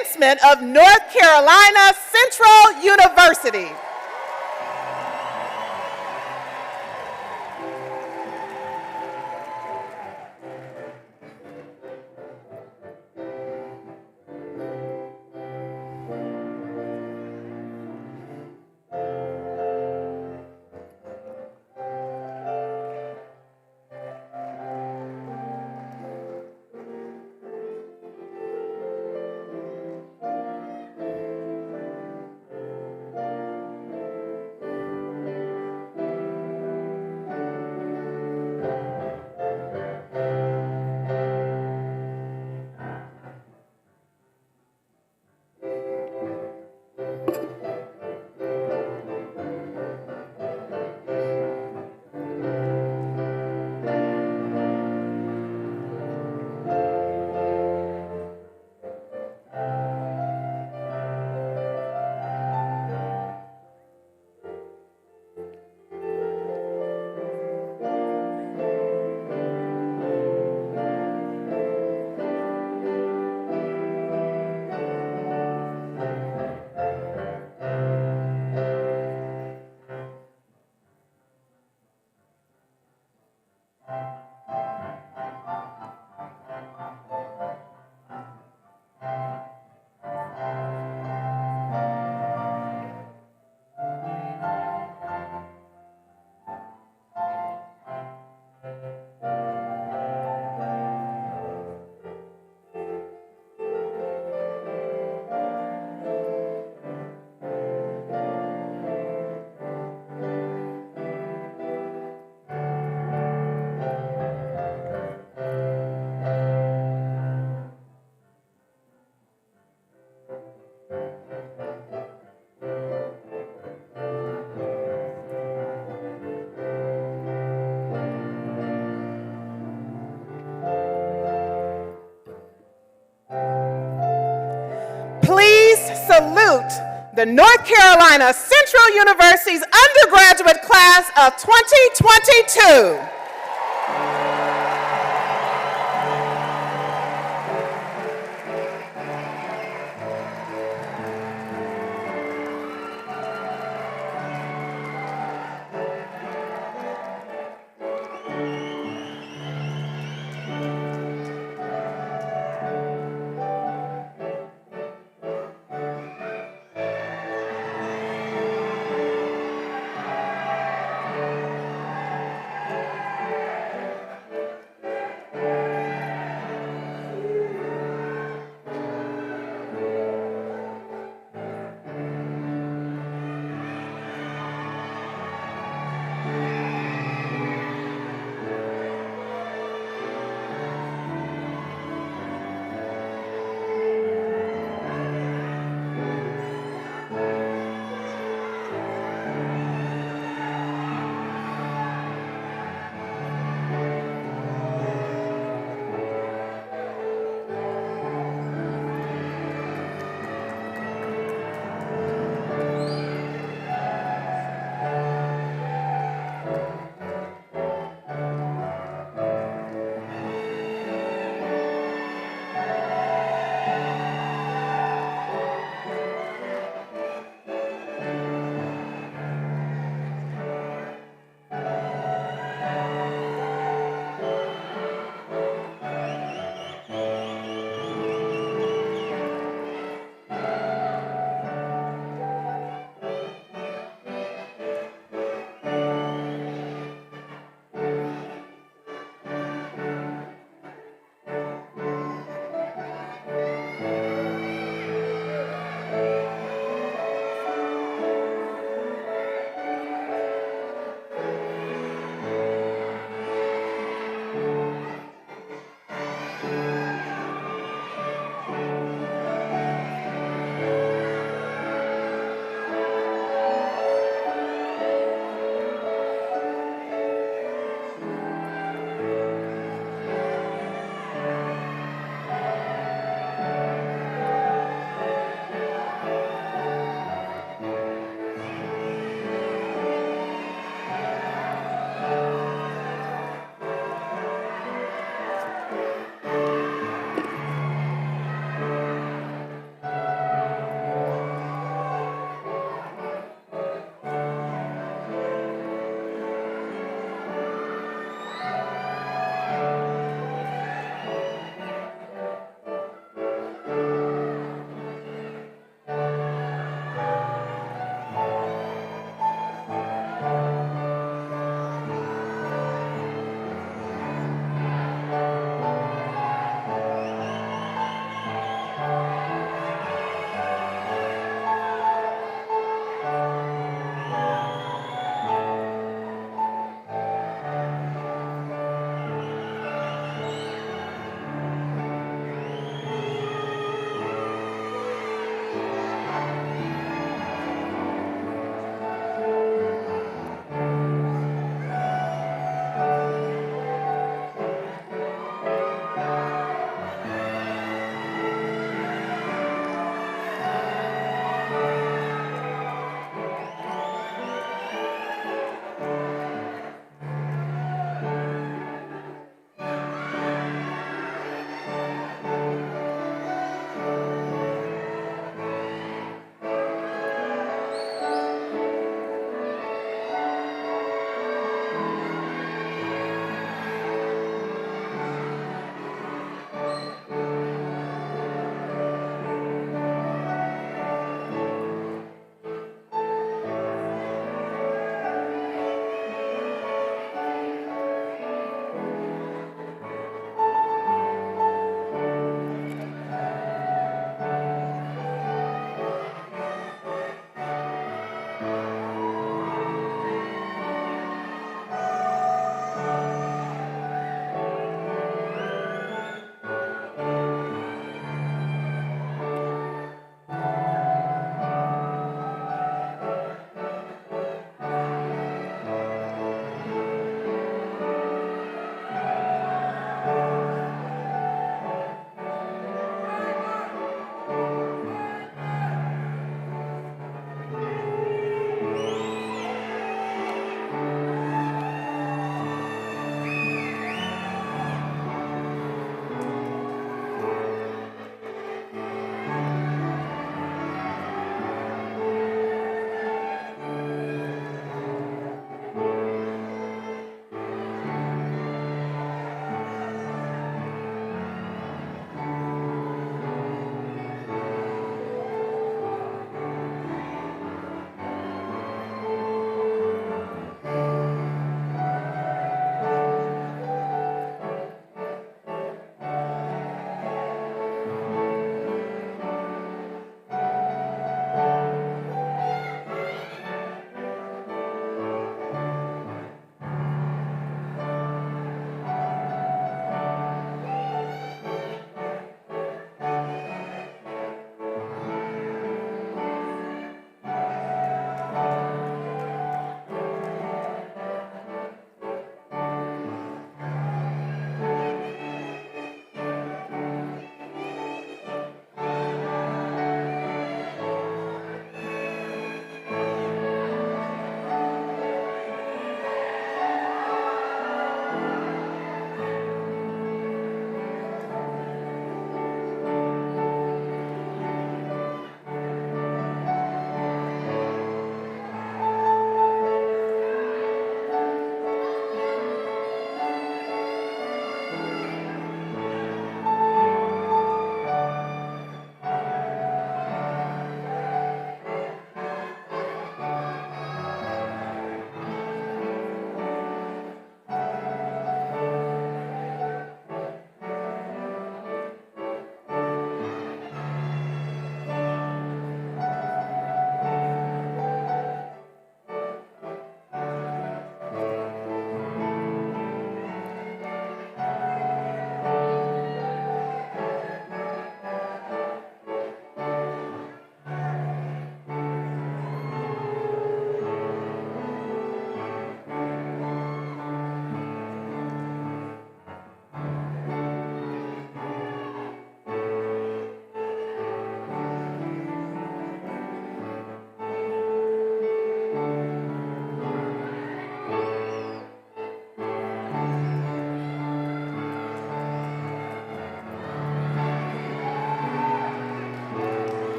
Commencement of North Carolina Central University. Please salute the North Carolina Central University's undergraduate class of 2022.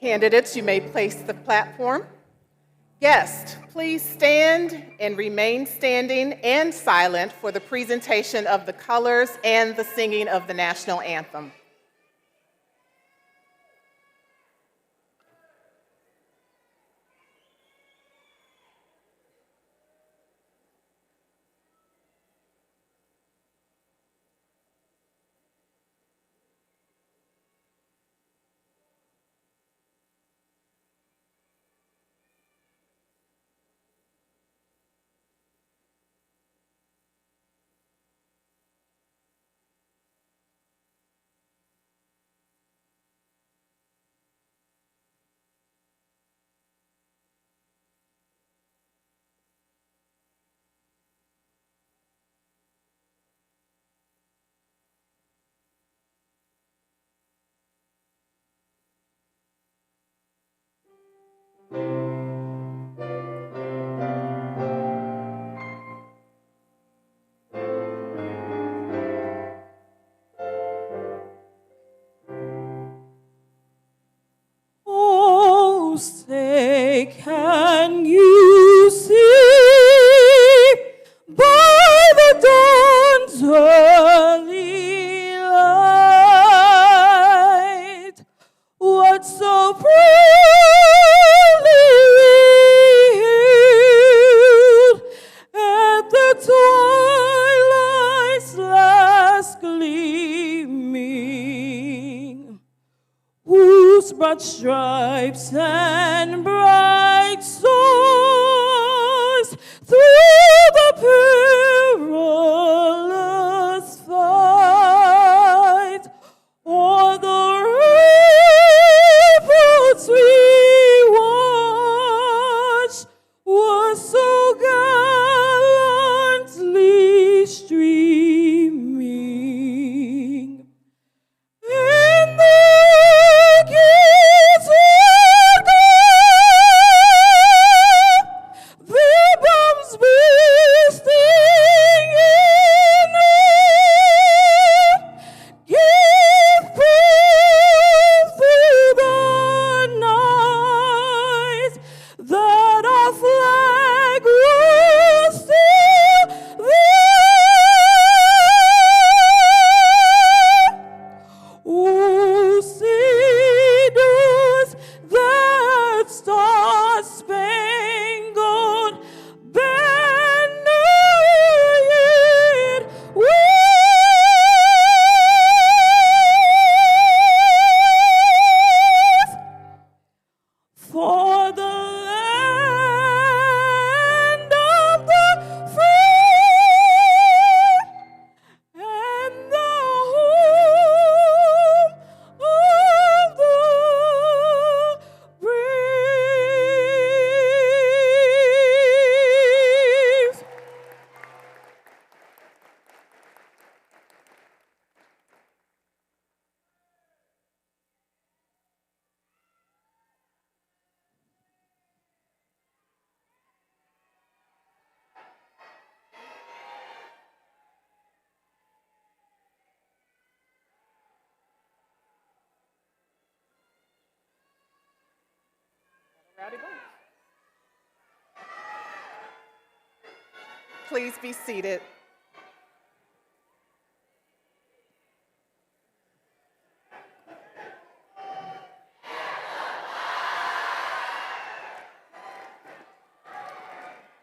Candidates, you may place the platform. Guests, please stand and remain standing and silent for the presentation of the colors and the singing of the national anthem. Oh, say, can you see by the dawn's early light what so proudly we hailed at the twilight's last gleaming, whose broad stripes and bright stars through the perilous fight o'er the ramparts we watched was so gallantly streaming. And the gates were gone, their bombs bursting in air, gave proof through the night that our flag was still there. Oh, say does that star-spangled banner yet wave? For the land of the free and the home of the brave. Rowdy boys. Please be seated.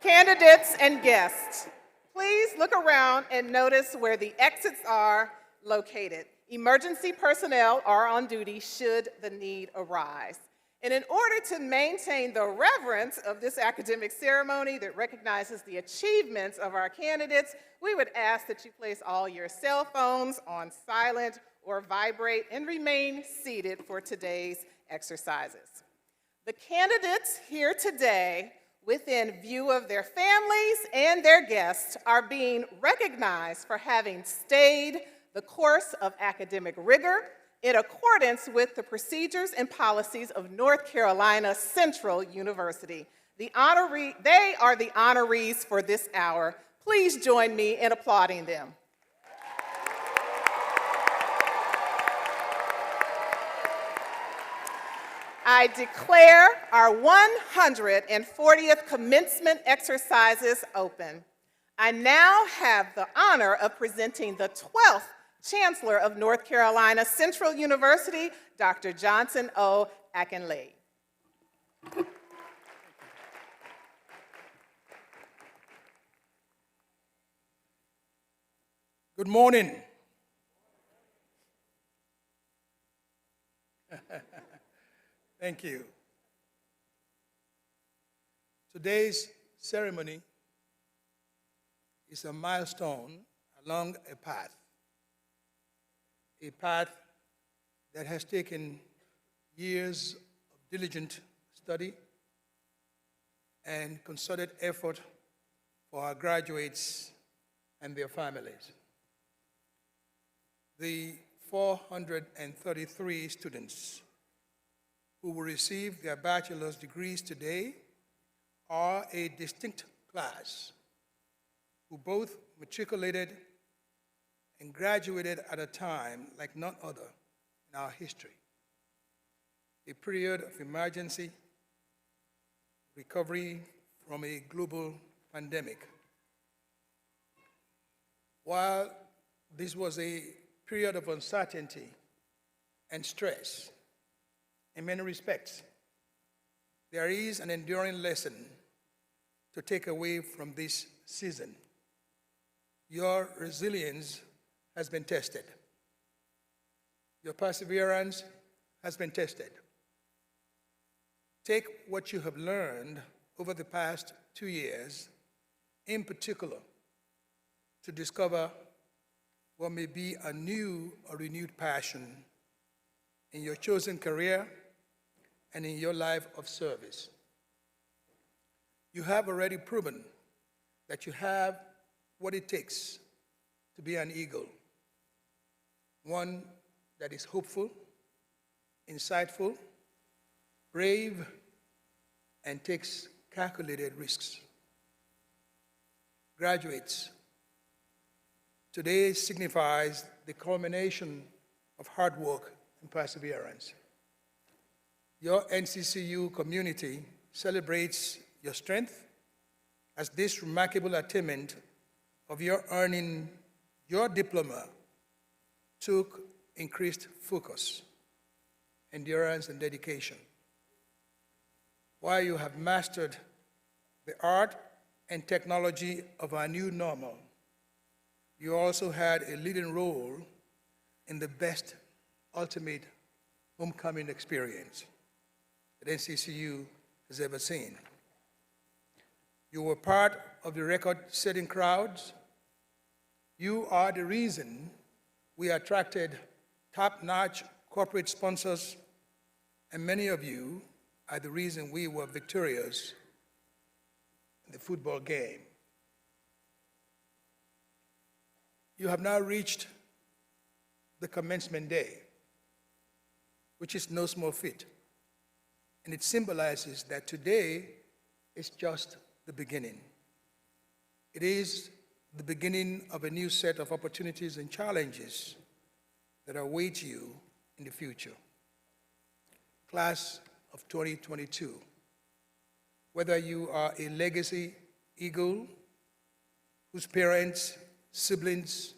Candidates and guests, please look around and notice where the exits are located. Emergency personnel are on duty should the need arise. And in order to maintain the reverence of this academic ceremony that recognizes the achievements of our candidates, we would ask that you place all your cell phones on silent or vibrate and remain seated for today's exercises. The candidates here today, within view of their families and their guests, are being recognized for having stayed the course of academic rigor in accordance with the procedures and policies of North Carolina Central University. They are the honorees for this hour. Please join me in applauding them. I declare our 140th commencement exercises open. I now have the honor of presenting the 12th Chancellor of North Carolina Central University, Dr. Johnson O. Akinley. Good morning. Thank you. Today's ceremony is a milestone along a path that has taken years of diligent study and concerted effort for our graduates and their families. The 433 students who will receive their bachelor's degrees today are a distinct class who both matriculated and graduated at a time like none other in our history, a period of emergency, recovery from a global pandemic. While this was a period of uncertainty and stress, in many respects, there is an enduring lesson to take away from this season. Your resilience has been tested. Your perseverance has been tested. Take what you have learned over the past 2 years, in particular, to discover what may be a new or renewed passion in your chosen career and in your life of service. You have already proven that you have what it takes to be an eagle, one that is hopeful, insightful, brave, and takes calculated risks. Graduates, today signifies the culmination of hard work and perseverance. Your NCCU community celebrates your strength as this remarkable attainment of your earning your diploma took increased focus, endurance, and dedication. While you have mastered the art and technology of our new normal, you also had a leading role in the best ultimate homecoming experience that NCCU has ever seen. You were part of the record-setting crowds. You are the reason we attracted top-notch corporate sponsors, and many of you are the reason we were victorious in the football game. You have now reached the commencement day, which is no small feat. And it symbolizes that today is just the beginning. It is the beginning of a new set of opportunities and challenges that await you in the future. Class of 2022, whether you are a legacy eagle whose parents, siblings,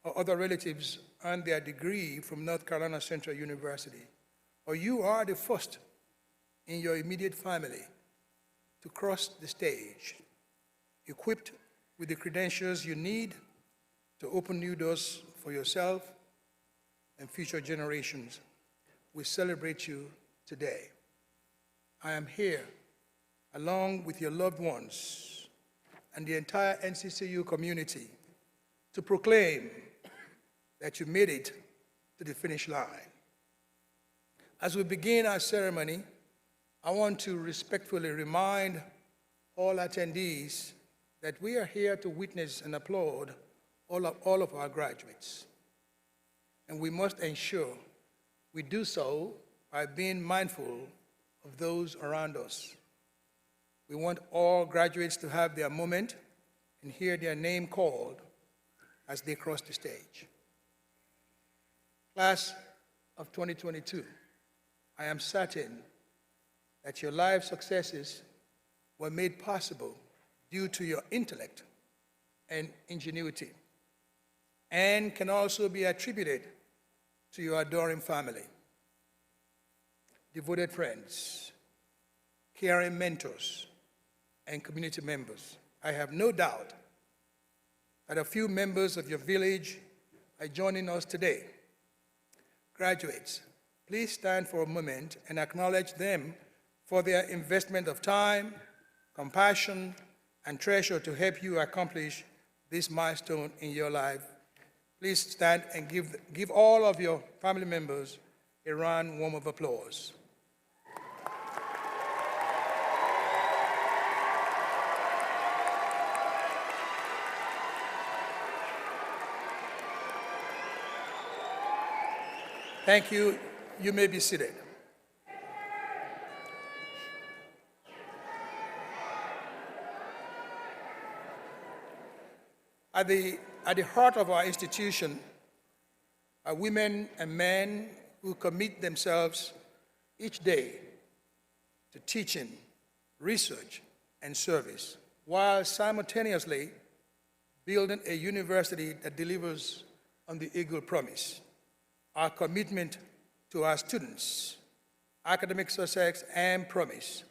or other relatives earned their degree from North Carolina Central University, or you are the first in your immediate family to cross the stage, equipped with the credentials you need to open new doors for yourself and future generations, we celebrate you today. I am here, along with your loved ones and the entire NCCU community, to proclaim that you made it to the finish line. As we begin our ceremony, I want to respectfully remind all attendees that we are here to witness and applaud all of our graduates. And we must ensure we do so by being mindful of those around us. We want all graduates to have their moment and hear their name called as they cross the stage. Class of 2022, I am certain that your life successes were made possible due to your intellect and ingenuity, and can also be attributed to your adoring family, devoted friends, caring mentors, and community members. I have no doubt that a few members of your village are joining us today. Graduates, please stand for a moment and acknowledge them for their investment of time, compassion, and treasure to help you accomplish this milestone in your life. Please stand and give all of your family members a round warm of applause. Thank you. You may be seated. At the heart of our institution are women and men who commit themselves each day to teaching, research, and service, while simultaneously building a university that delivers on the Eagle promise. Our commitment to our students, academic success, and promise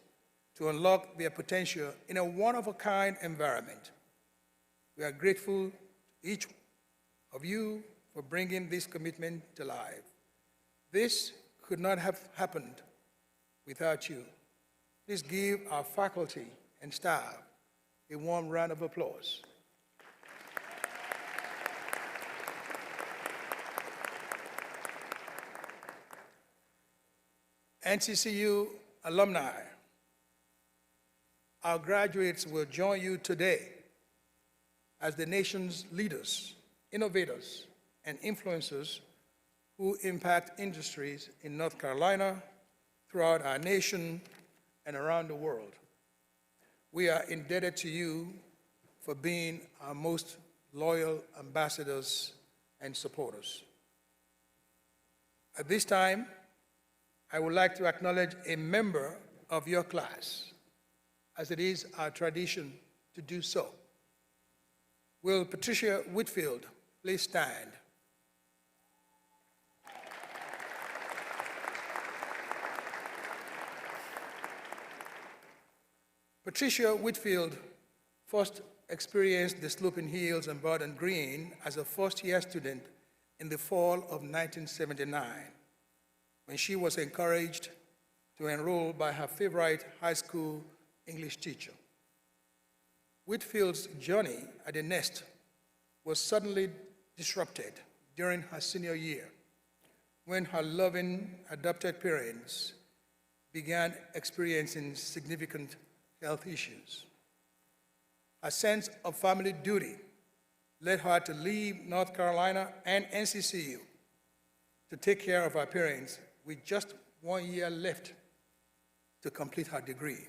to unlock their potential in a one-of-a-kind environment. We are grateful to each of you for bringing this commitment to life. This could not have happened without you. Please give our faculty and staff a warm round of applause. NCCU alumni, our graduates will join you today as the nation's leaders, innovators, and influencers who impact industries in North Carolina, throughout our nation, and around the world. We are indebted to you for being our most loyal ambassadors and supporters. At this time, I would like to acknowledge a member of your class, as it is our tradition to do so. Will Patricia Whitfield please stand? Patricia Whitfield first experienced the sloping hills and Bowdoin Green as a first-year student in the fall of 1979, when she was encouraged to enroll by her favorite high school English teacher. Whitfield's journey at the Nest was suddenly disrupted during her senior year, when her loving adopted parents began experiencing significant health issues. A sense of family duty led her to leave North Carolina and NCCU to take care of her parents with just 1 year left to complete her degree.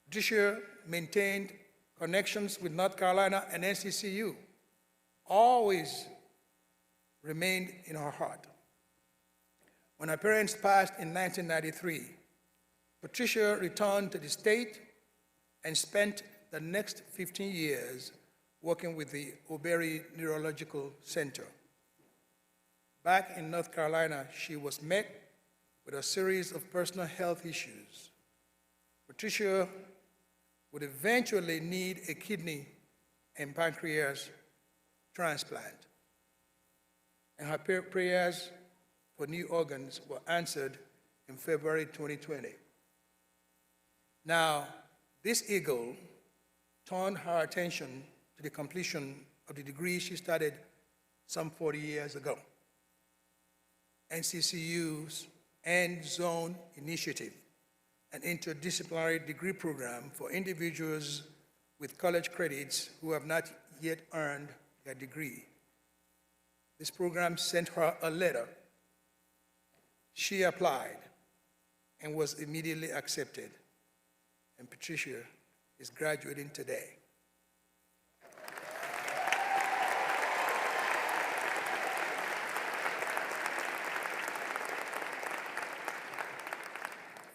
Patricia maintained connections with North Carolina and NCCU, always remained in her heart. When her parents passed in 1993, Patricia returned to the state and spent the next 15 years working with the Auberry Neurological Center. Back in North Carolina, she was met with a series of personal health issues. Patricia would eventually need a kidney and pancreas transplant, and her prayers for new organs were answered in February 2020. Now, this eagle turned her attention to the completion of the degree she started some 40 years ago. NCCU's End Zone Initiative, an interdisciplinary degree program for individuals with college credits who have not yet earned their degree. This program sent her a letter. She applied and was immediately accepted, and Patricia is graduating today.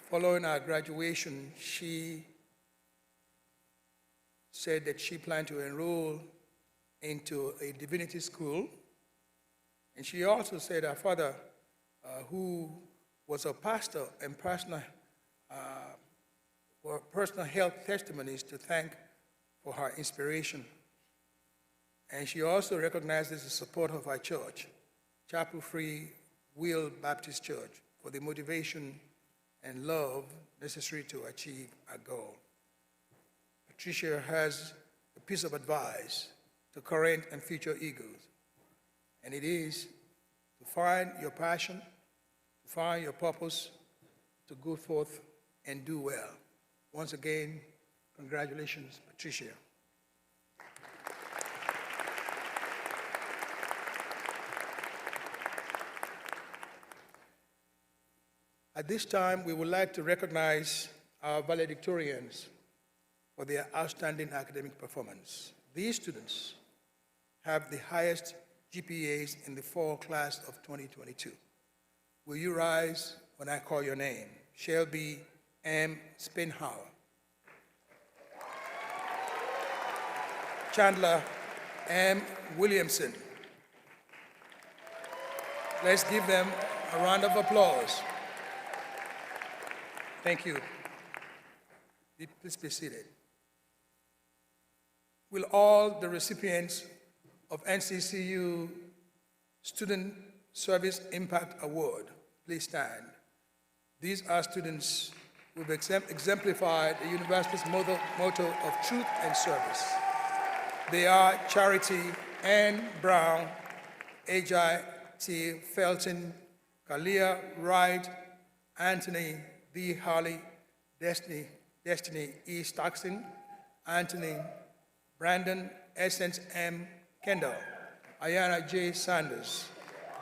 following our graduation, she said that she planned to enroll into a divinity school. And she also said her father, who was a pastor and personal health testimonies to thank for her inspiration. And she also recognizes the support of her church, Chapel Free Will Baptist Church, for the motivation and love necessary to achieve our goal. Patricia has a piece of advice to current and future eagles, and it is to find your passion, to find your purpose, to go forth and do well. Once again, congratulations, Patricia. At this time, we would like to recognize our valedictorians for their outstanding academic performance. These students have the highest GPAs in the fall class of 2022. Will you rise when I call your name? Shelby M. Spinhauer. Chandler M. Williamson. Let's give them a round of applause. Thank you. Please be seated. Will all the recipients of NCCU Student Service Impact Award please stand? These are students who have exemplified the university's motto of truth and service. They are Charity Ann Brown, Ajay T. Felton, Kalia Wright, Anthony D. Harley, Destiny E. Stockton, Anthony Brandon Essence M. Kendall, Ayana J. Sanders,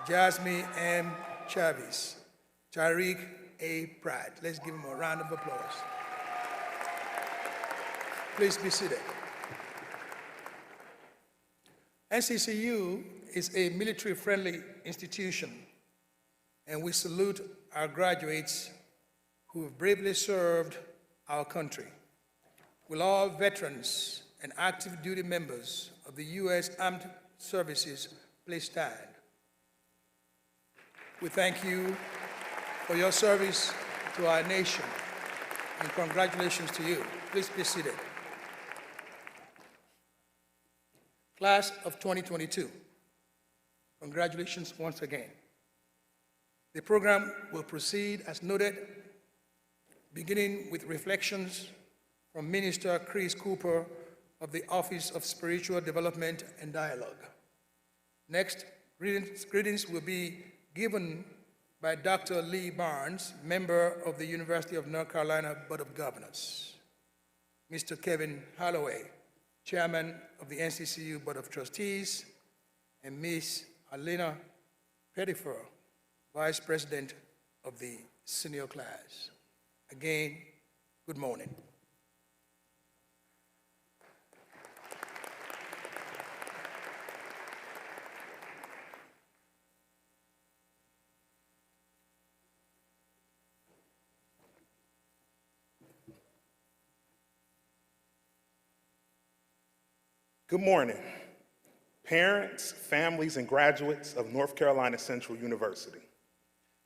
Jasmine M. Chavis, Tariq A. Pratt. Let's give them a round of applause. Please be seated. NCCU is a military-friendly institution, and we salute our graduates who have bravely served our country. Will all veterans and active duty members of the U.S. Armed Services please stand? We thank you for your service to our nation, and congratulations to you. Please be seated. Class of 2022, congratulations once again. The program will proceed as noted, beginning with reflections from Minister Chris Cooper of the Office of Spiritual Development and Dialogue. Next, greetings will be given by Dr. Lee Barnes, member of the University of North Carolina Board of Governors, Mr. Kevin Holloway, chairman of the NCCU Board of Trustees, and Ms. Alina Pettifer, vice president of the senior class. Again, good morning. Good morning, parents, families, and graduates of North Carolina Central University.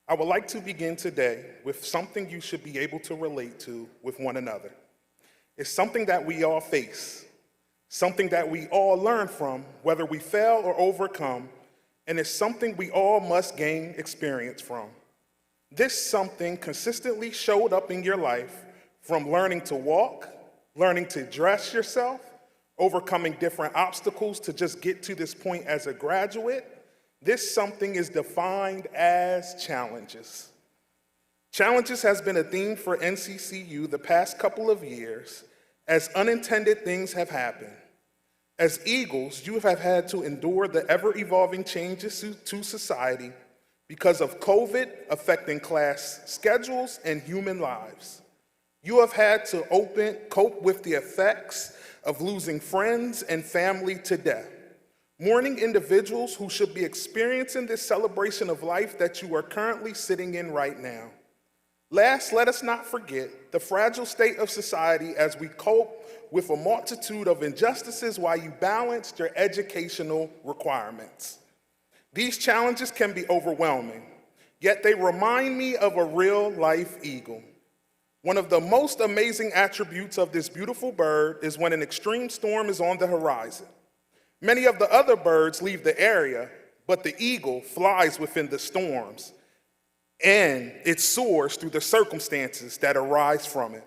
I would like to begin today with something you should be able to relate to with one another. It's something that we all face, something that we all learn from, whether we fail or overcome, and it's something we all must gain experience from. This something consistently showed up in your life, from learning to walk, learning to dress yourself, overcoming different obstacles to just get to this point as a graduate. This something is defined as challenges. Challenges has been a theme for NCCU the past couple of years as unintended things have happened. As Eagles, you have had to endure the ever-evolving changes to society because of COVID affecting class schedules and human lives. You have had to cope with the effects of losing friends and family to death, mourning individuals who should be experiencing this celebration of life that you are currently sitting in right now. Last, let us not forget the fragile state of society as we cope with a multitude of injustices while you balance your educational requirements. These challenges can be overwhelming, yet they remind me of a real-life eagle. One of the most amazing attributes of this beautiful bird is when an extreme storm is on the horizon. Many of the other birds leave the area, but the eagle flies within the storms, and it soars through the circumstances that arise from it.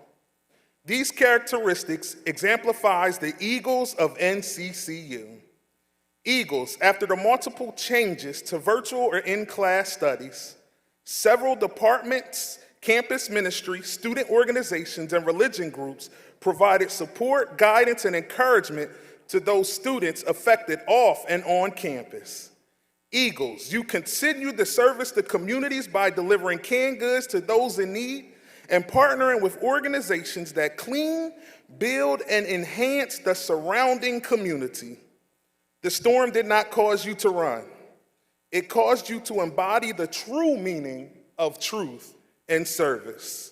These characteristics exemplifies the eagles of NCCU. Eagles, after the multiple changes to virtual or in-class studies, several departments, campus ministry, student organizations, and religion groups provided support, guidance, and encouragement to those students affected off and on campus. Eagles, you continue to service the communities by delivering canned goods to those in need and partnering with organizations that clean, build, and enhance the surrounding community. The storm did not cause you to run. It caused you to embody the true meaning of truth and service.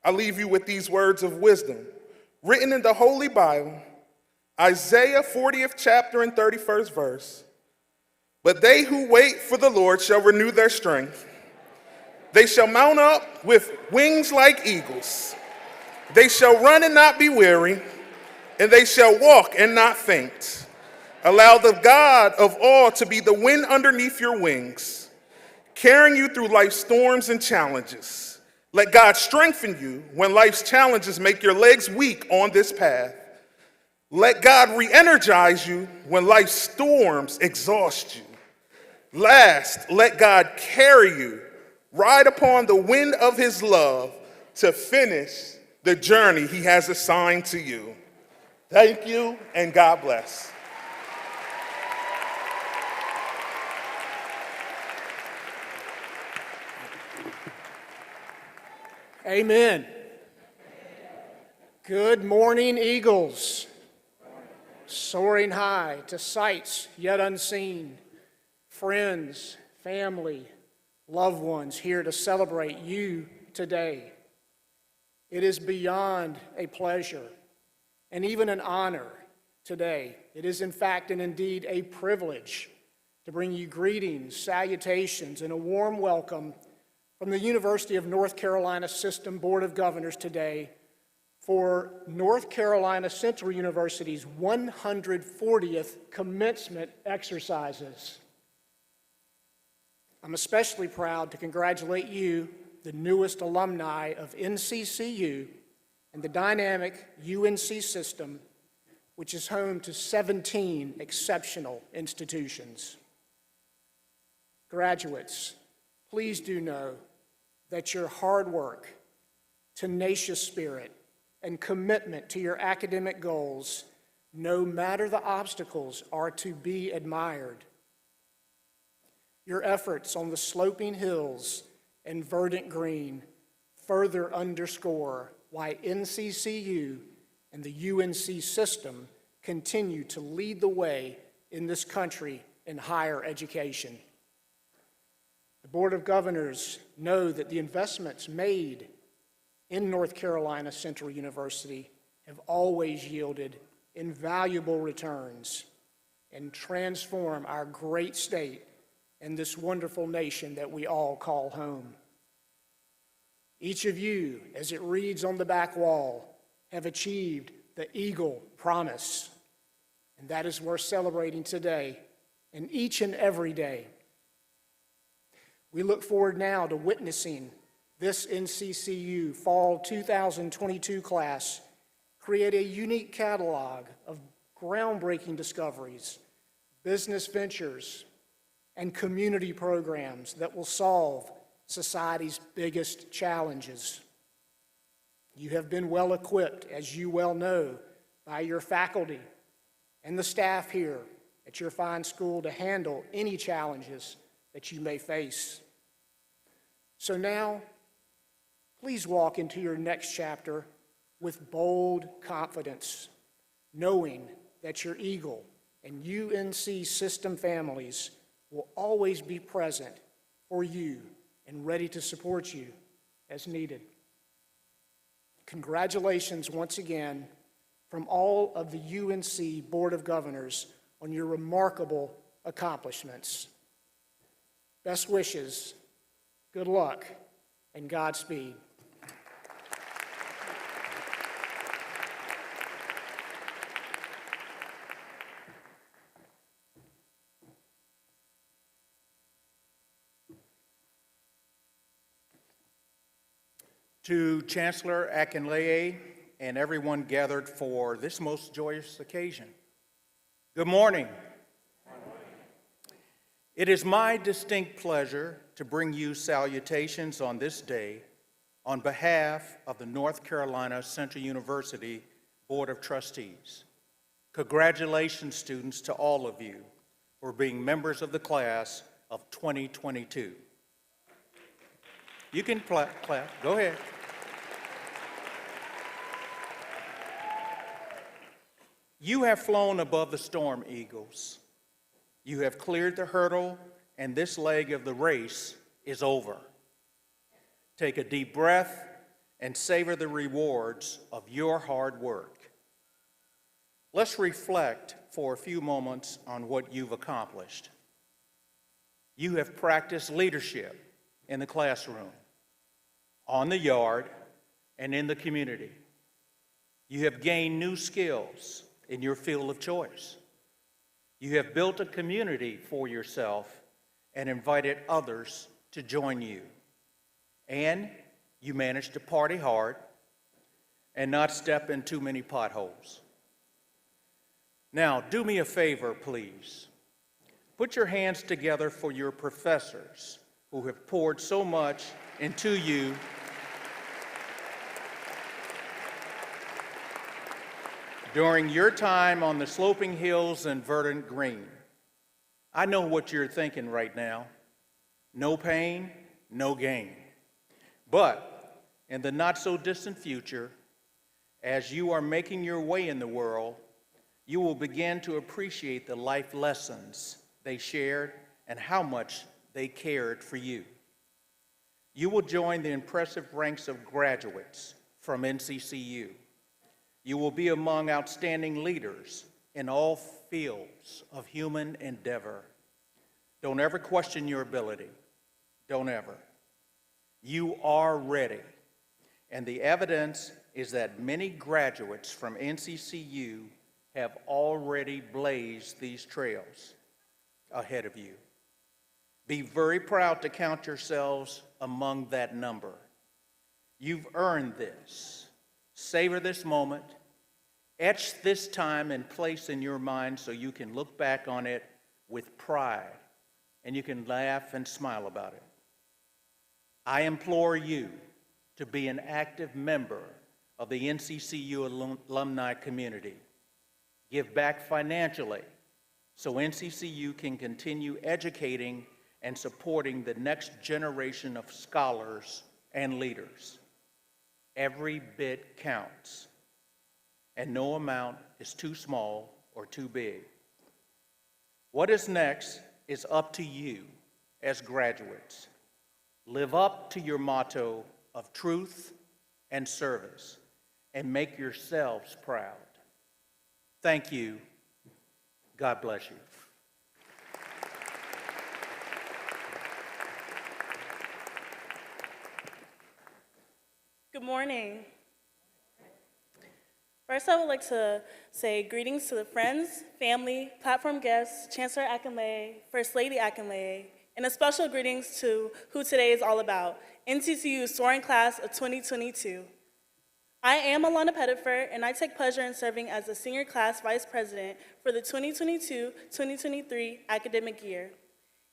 I leave you with these words of wisdom, written in the Holy Bible, Isaiah 40th chapter and 31st verse. But they who wait for the Lord shall renew their strength. They shall mount up with wings like eagles. They shall run and not be weary, and they shall walk and not faint. Allow the God of all to be the wind underneath your wings, carrying you through life's storms and challenges. Let God strengthen you when life's challenges make your legs weak on this path. Let God re-energize you when life's storms exhaust you. Last, let God carry you, ride upon the wind of his love to finish the journey he has assigned to you. Thank you, and God bless. Amen. Good morning, Eagles. Soaring high to sights yet unseen. Friends, family, loved ones here to celebrate you today. It is beyond a pleasure and even an honor today. It is in fact and indeed a privilege to bring you greetings, salutations, and a warm welcome from the University of North Carolina System Board of Governors today for North Carolina Central University's 140th Commencement exercises. I'm especially proud to congratulate you, the newest alumni of NCCU and the dynamic UNC system, which is home to 17 exceptional institutions. Graduates, please do know that your hard work, tenacious spirit, and commitment to your academic goals, no matter the obstacles, are to be admired. Your efforts on the sloping hills and verdant green further underscore why NCCU and the UNC system continue to lead the way in this country in higher education. The Board of Governors know that the investments made in North Carolina Central University have always yielded invaluable returns and transform our great state and this wonderful nation that we all call home. Each of you, as it reads on the back wall, have achieved the Eagle Promise, and that is worth celebrating today and each and every day. We look forward now to witnessing this NCCU Fall 2022 class create a unique catalog of groundbreaking discoveries, business ventures, and community programs that will solve society's biggest challenges. You have been well equipped, as you well know, by your faculty and the staff here at your fine school to handle any challenges that you may face. So now, please walk into your next chapter with bold confidence, knowing that your Eagle and UNC system families will always be present for you and ready to support you as needed. Congratulations once again from all of the UNC Board of Governors on your remarkable accomplishments. Best wishes, good luck, and Godspeed. To Chancellor Akinleye and everyone gathered for this most joyous occasion, good morning. It is my distinct pleasure to bring you salutations on this day on behalf of the North Carolina Central University Board of Trustees. Congratulations, students, to all of you for being members of the class of 2022. You can clap, go ahead. You have flown above the storm, Eagles. You have cleared the hurdle, and this leg of the race is over. Take a deep breath and savor the rewards of your hard work. Let's reflect for a few moments on what you've accomplished. You have practiced leadership in the classroom, on the yard, and in the community. You have gained new skills in your field of choice. You have built a community for yourself and invited others to join you. And you managed to party hard and not step in too many potholes. Now, do me a favor, please. Put your hands together for your professors who have poured so much into you during your time on the sloping hills and verdant green. I know what you're thinking right now. No pain, no gain. But in the not-so-distant future, as you are making your way in the world, you will begin to appreciate the life lessons they shared and how much they cared for you. You will join the impressive ranks of graduates from NCCU. You will be among outstanding leaders in all fields of human endeavor. Don't ever question your ability. Don't ever. You are ready. And the evidence is that many graduates from NCCU have already blazed these trails ahead of you. Be very proud to count yourselves among that number. You've earned this. Savor this moment. Etch this time and place in your mind so you can look back on it with pride and you can laugh and smile about it. I implore you to be an active member of the NCCU alumni community. Give back financially so NCCU can continue educating and supporting the next generation of scholars and leaders. Every bit counts, and no amount is too small or too big. What is next is up to you as graduates. Live up to your motto of truth and service, and make yourselves proud. Thank you. God bless you. Good morning. First, I would like to say greetings to the friends, family, platform guests, Chancellor Akinleye, First Lady Akinleye, and a special greetings to who today is all about, NCCU's soaring class of 2022. I am Alana Pettiford, and I take pleasure in serving as the Senior Class Vice President for the 2022-2023 academic year.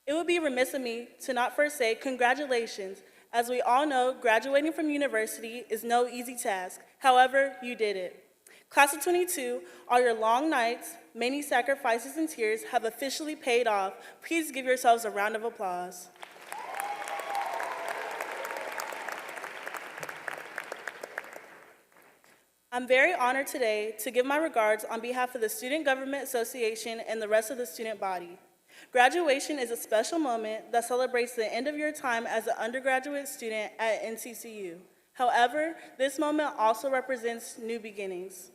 It would be remiss of me to not first say congratulations. As we all know, graduating from university is no easy task. However, you did it. Class of 22, all your long nights, many sacrifices and tears have officially paid off. Please give yourselves a round of applause. I'm very honored today to give my regards on behalf of the Student Government Association and the rest of the student body. Graduation is a special moment that celebrates the end of your time as an undergraduate student at NCCU. However, this moment also represents new beginnings.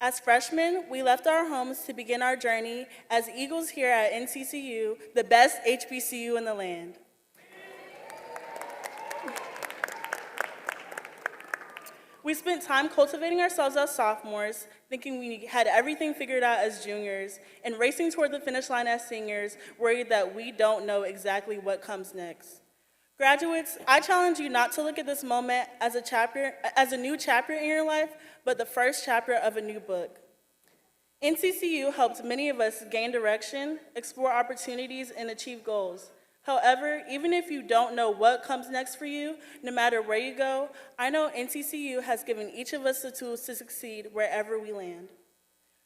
As freshmen, we left our homes to begin our journey as Eagles here at NCCU, the best HBCU in the land. We spent time cultivating ourselves as sophomores, thinking we had everything figured out as juniors, and racing toward the finish line as seniors, worried that we don't know exactly what comes next. Graduates, I challenge you not to look at this moment as a new chapter in your life, but the first chapter of a new book. NCCU helped many of us gain direction, explore opportunities, and achieve goals. However, even if you don't know what comes next for you, no matter where you go, I know NCCU has given each of us the tools to succeed wherever we land.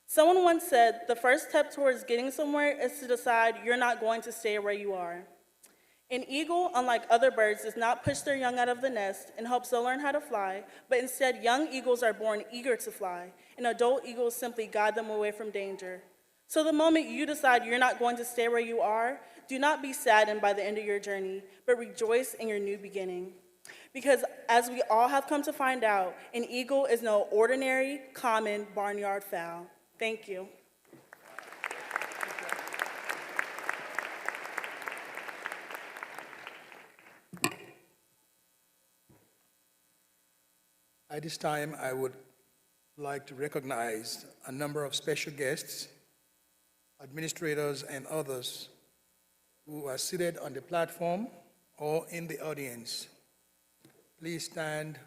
Someone once said, the first step towards getting somewhere is to decide you're not going to stay where you are. An eagle, unlike other birds, does not push their young out of the nest and hopes they'll learn how to fly, but instead young eagles are born eager to fly, and adult eagles simply guide them away from danger. So the moment you decide you're not going to stay where you are, do not be saddened by the end of your journey, but rejoice in your new beginning. Because as we all have come to find out, an eagle is no ordinary, common barnyard fowl. Thank you. At this time, I would like to recognize a number of special guests, administrators, and others who are seated on the platform or in the audience. Please stand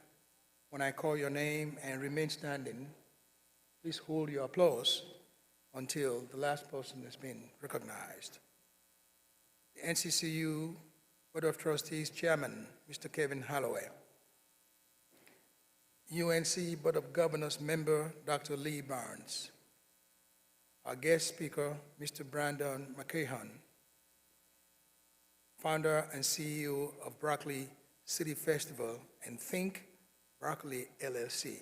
when I call your name and remain standing. Please hold your applause until the last person has been recognized. The NCCU Board of Trustees Chairman, Mr. Kevin Holloway. UNC Board of Governors member, Dr. Lee Barnes. Our guest speaker, Mr. Brandon McCahan, founder and CEO of Broccoli City Festival and Think Broccoli LLC.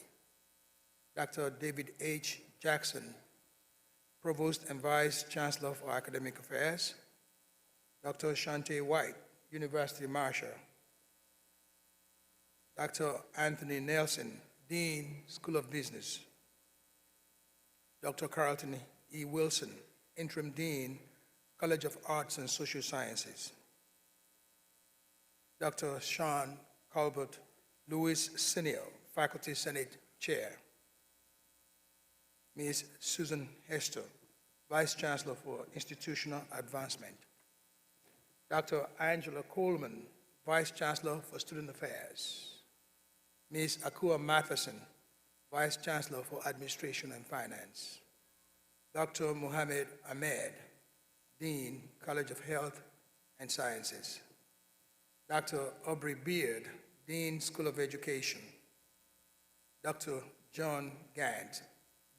Dr. David H. Jackson, Provost and Vice Chancellor for Academic Affairs. Dr. Shante White, University Marshal. Dr. Anthony Nelson, Dean, School of Business. Dr. Carlton E. Wilson, Interim Dean, College of Arts and Social Sciences. Dr. Sean Colbert Lewis Senior, Faculty Senate Chair. Ms. Susan Hester, Vice Chancellor for Institutional Advancement. Dr. Angela Coleman, Vice Chancellor for Student Affairs. Ms. Akua Matheson, Vice Chancellor for Administration and Finance. Dr. Mohamed Ahmed, Dean, College of Health and Sciences. Dr. Aubrey Beard, Dean, School of Education. Dr. John Gant,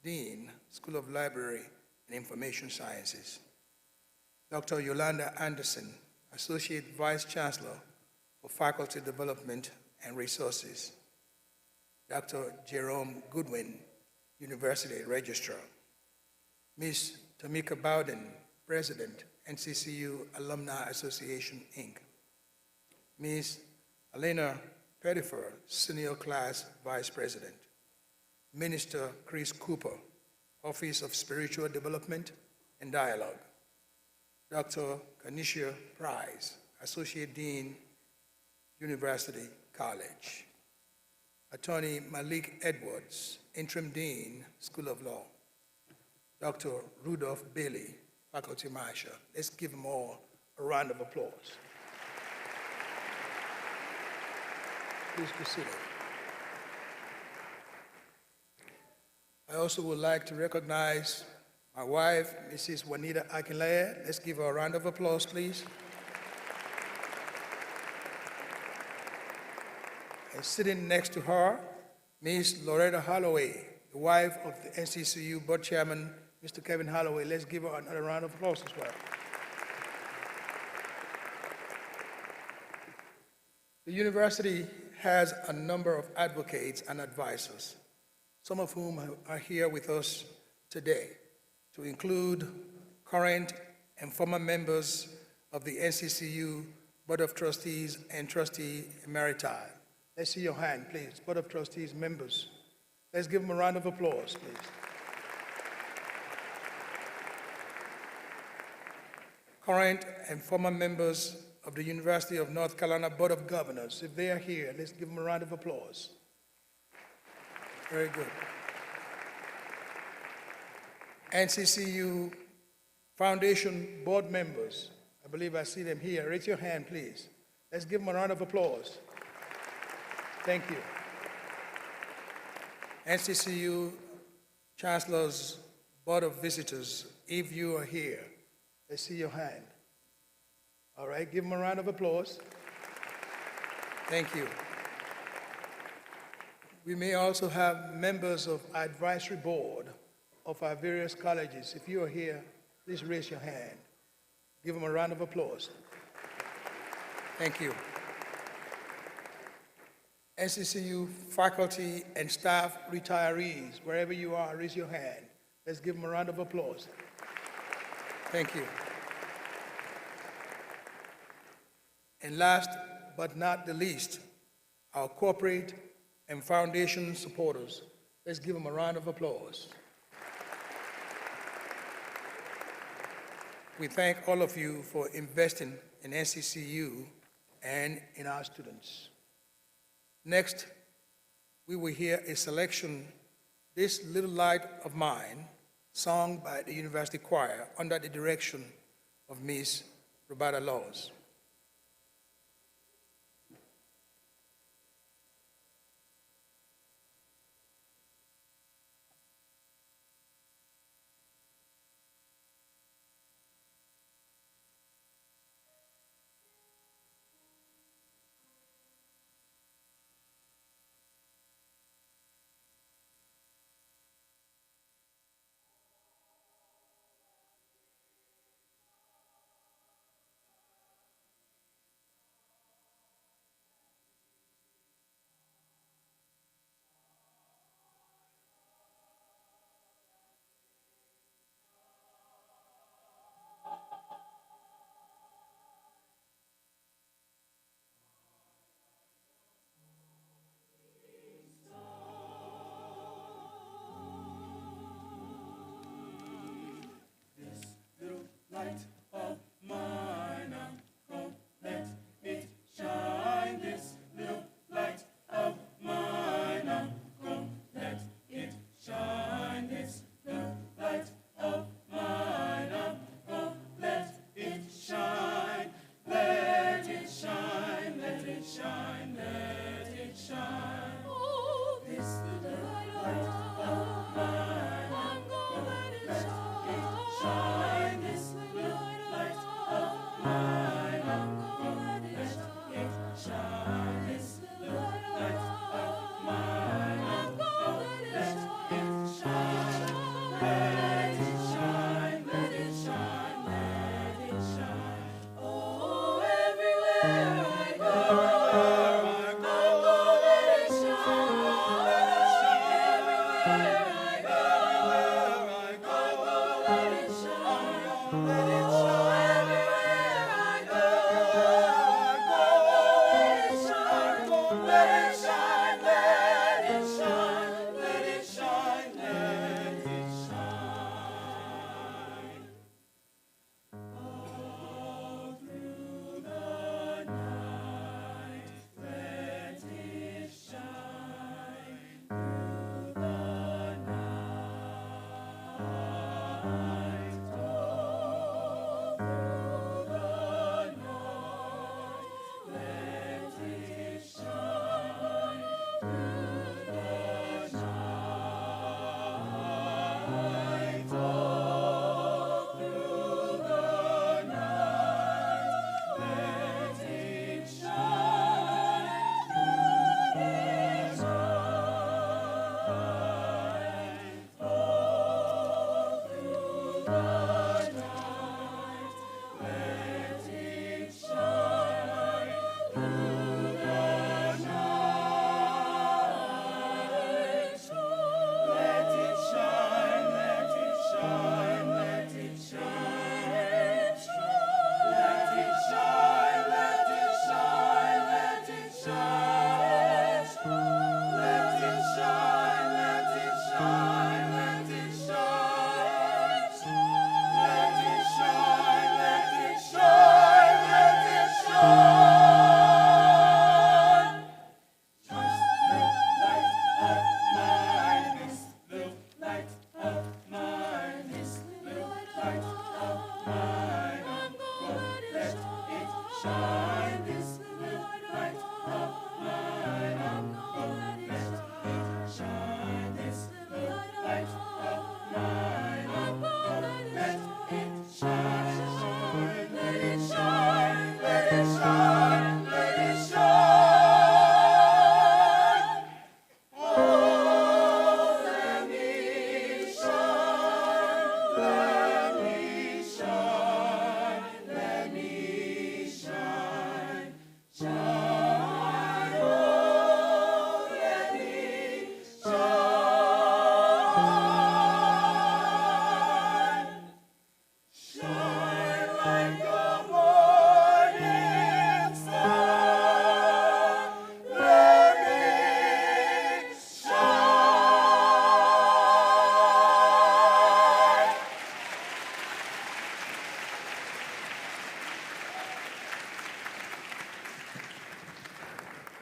Dean, School of Library and Information Sciences. Dr. Yolanda Anderson, Associate Vice Chancellor for Faculty Development and Resources. Dr. Jerome Goodwin, University Registrar. Ms. Tamika Bowden, President, NCCU Alumni Association, Inc. Ms. Elena Pettifer, Senior Class Vice President. Minister Chris Cooper, Office of Spiritual Development and Dialogue. Dr. Kanisha Price, Associate Dean, University College. Attorney Malik Edwards, Interim Dean, School of Law. Dr. Rudolph Bailey, Faculty Marshal. Let's give them all a round of applause. Please be seated. I also would like to recognize my wife, Mrs. Juanita Akinlaye. Let's give her a round of applause, please. And sitting next to her, Ms. Loretta Holloway, the wife of the NCCU Board Chairman, Mr. Kevin Holloway. Let's give her another round of applause as well. The university has a number of advocates and advisors, some of whom are here with us today, to include current and former members of the NCCU Board of Trustees and Trustee Emeriti. Let's see your hand, please. Board of Trustees members. Let's give them a round of applause, please. Current and former members of the University of North Carolina Board of Governors. If they are here, let's give them a round of applause. Very good. NCCU Foundation Board members. I believe I see them here. Raise your hand, please. Let's give them a round of applause. Thank you. NCCU Chancellor's Board of Visitors, if you are here, let's see your hand. All right, give them a round of applause. Thank you. We may also have members of our advisory board of our various colleges. If you are here, please raise your hand. Give them a round of applause. Thank you. NCCU faculty and staff retirees, wherever you are, raise your hand. Let's give them a round of applause. Thank you. And last but not the least, our corporate and foundation supporters. Let's give them a round of applause. We thank all of you for investing in NCCU and in our students. Next, we will hear a selection, This Little Light of Mine, sung by the University Choir under the direction of Miss Roberta Laws.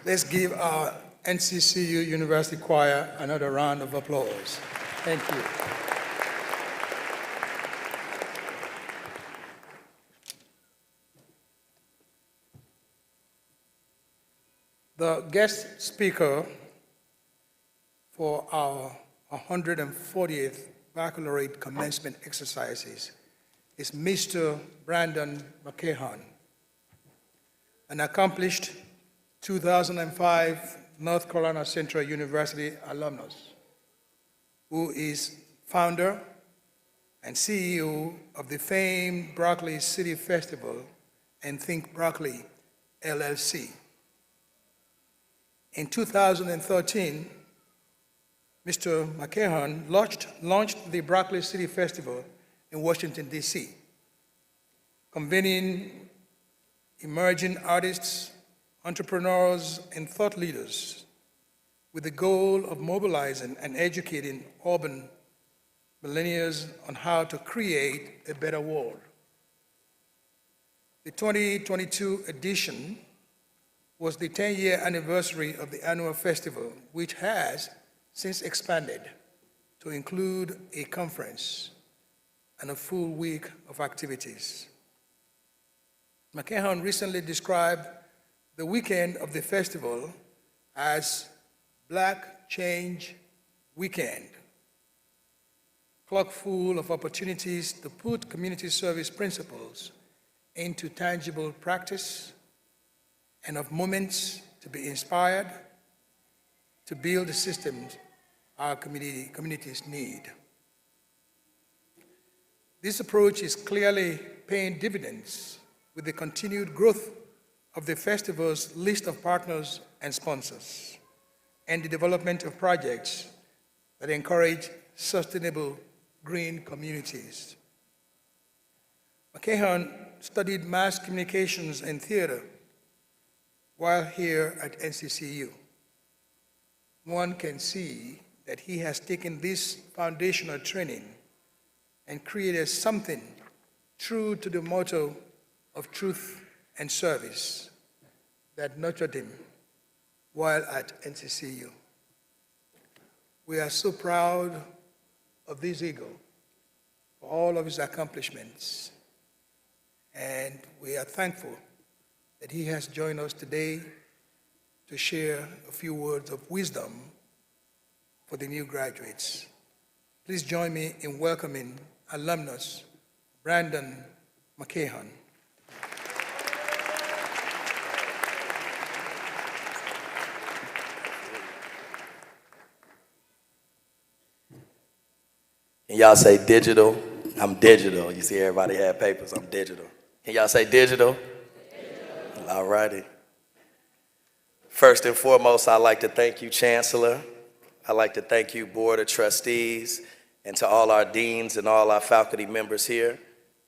Let's give our NCCU University Choir another round of applause. Thank you. The guest speaker for our 140th Baccalaureate Commencement exercises is Mr. Brandon McCahon, an accomplished 2005 North Carolina Central University alumnus, who is founder and CEO of the famed Broccoli City Festival and Think Broccoli, LLC. In 2013, Mr. McCahon launched the Broccoli City Festival in Washington, D.C., convening emerging artists, entrepreneurs, and thought leaders with the goal of mobilizing and educating urban millennials on how to create a better world. The 2022 edition was the 10-year anniversary of the annual festival, which has since expanded to include a conference and a full week of activities. McCahon recently described the weekend of the festival as Black Change Weekend, chock full of opportunities to put community service principles into tangible practice and of moments to be inspired to build the systems our communities need. This approach is clearly paying dividends with the continued growth of the festival's list of partners and sponsors, and the development of projects that encourage sustainable green communities. McCahon studied mass communications and theater while here at NCCU. One can see that he has taken this foundational training and created something true to the motto of truth and service that nurtured him while at NCCU. We are so proud of this eagle for all of his accomplishments, and we are thankful that he has joined us today to share a few words of wisdom for the new graduates. Please join me in welcoming alumnus Brandon McCahon. Can y'all say digital? I'm digital. You see everybody had papers, I'm digital. Can y'all say digital? Digital. All righty. First and foremost, I'd like to thank you, Chancellor. I'd like to thank you, Board of Trustees, and to all our deans and all our faculty members here.